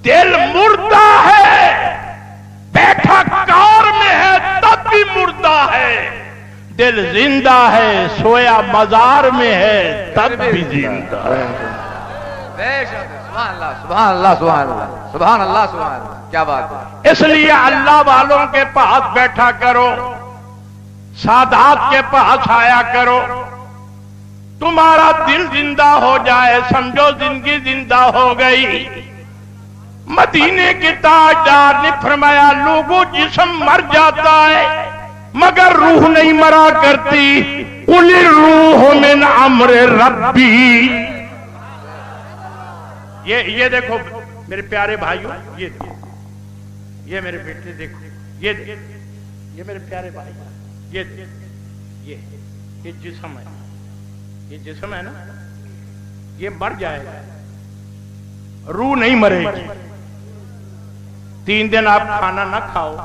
دل مردہ ہے, بیٹھا کار میں ہے تب بھی مردہ ہے. دل زندہ ہے, سویا مزار میں ہے تب بھی زندہ ہے. سبحان اللہ سبحان اللہ سبحان اللہ سبحان اللہ سبحان اللہ, کیا بات ہے. اس لیے اللہ والوں کے پاس بیٹھا کرو, سادات کے پاس آیا کرو. تمہارا دل زندہ ہو جائے سمجھو زندگی زندہ ہو گئی. مدینے کے تاجدار نے فرمایا لوگوں جسم مر جاتا ہے مگر روح نہیں مرا کرتی. قل الروح من امر ربی. یہ دیکھو میرے پیارے بھائیوں, یہ میرے بیٹے دیکھو, یہ میرے پیارے بھائی, یہ جسم ہے, یہ جسم ہے نا, یہ مر جائے گا, روح نہیں مرے گی. 3 دن آپ کھانا نہ کھاؤ,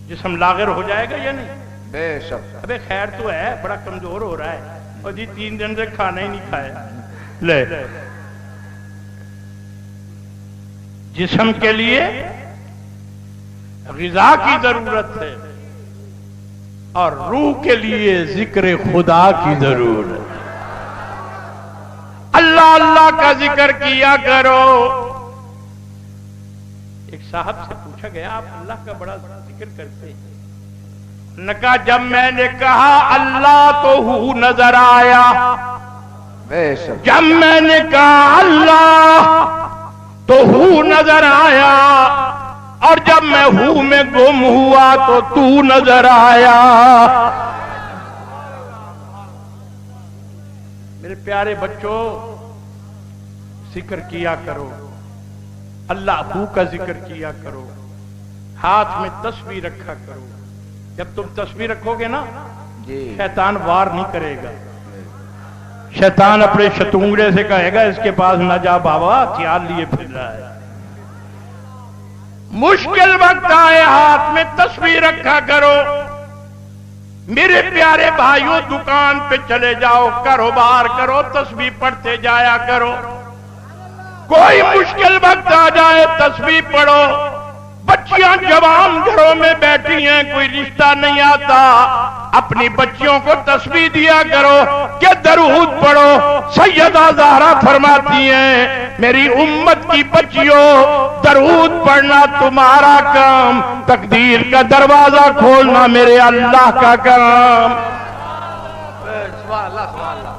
جسم لاغر ہو جائے گا یا نہیں؟ بے شک. ابے خیر تو ہے, بڑا کمزور ہو رہا ہے, اور جی 3 دن سے کھانا ہی نہیں کھایا. لے جسم کے لیے غذا کی ضرورت ہے اور روح کے لیے ذکر خدا کی ضرورت ہے. اللہ اللہ کا ذکر کیا کرو. ایک صاحب سے پوچھا گیا آپ اللہ کا بڑا ذکر کرتے ہیں؟ نے کہا جب میں نے کہا اللہ تو ہو نظر آیا, جب میں نے کہا اللہ تو ہو نظر آیا, اور جب میں ہوں میں گم ہوا تو نظر آیا. میرے پیارے بچوں ذکر کیا کرو, اللہ ہو کا ذکر کیا کرو, ہاتھ میں تسبیح رکھا کرو. جب تم تسبیح رکھو گے نا شیطان وار نہیں کرے گا. شیطان اپنے شتونگڑے سے کہے گا اس کے پاس نہ جا بابا, ہتھیار لیے پھر رہا ہے. مشکل وقت آئے ہاتھ میں تسبیح رکھا کرو. میرے پیارے بھائیوں دکان پہ چلے جاؤ, کاروبار کرو, تسبیح پڑھتے جایا کرو. کوئی مشکل وقت آ جائے تسبیح پڑھو. بچیاں جوان گھروں میں بیٹھی ہیں, کوئی رشتہ نہیں آتا, اپنی بچیوں کو تسبیح دیا کرو کہ درود پڑھو. سیدہ زہرا فرماتی ہیں میری امت کی بچیوں درود پڑھنا تمہارا کام, تقدیر کا دروازہ کھولنا میرے اللہ کا کام. سبحان اللہ سبحان اللہ.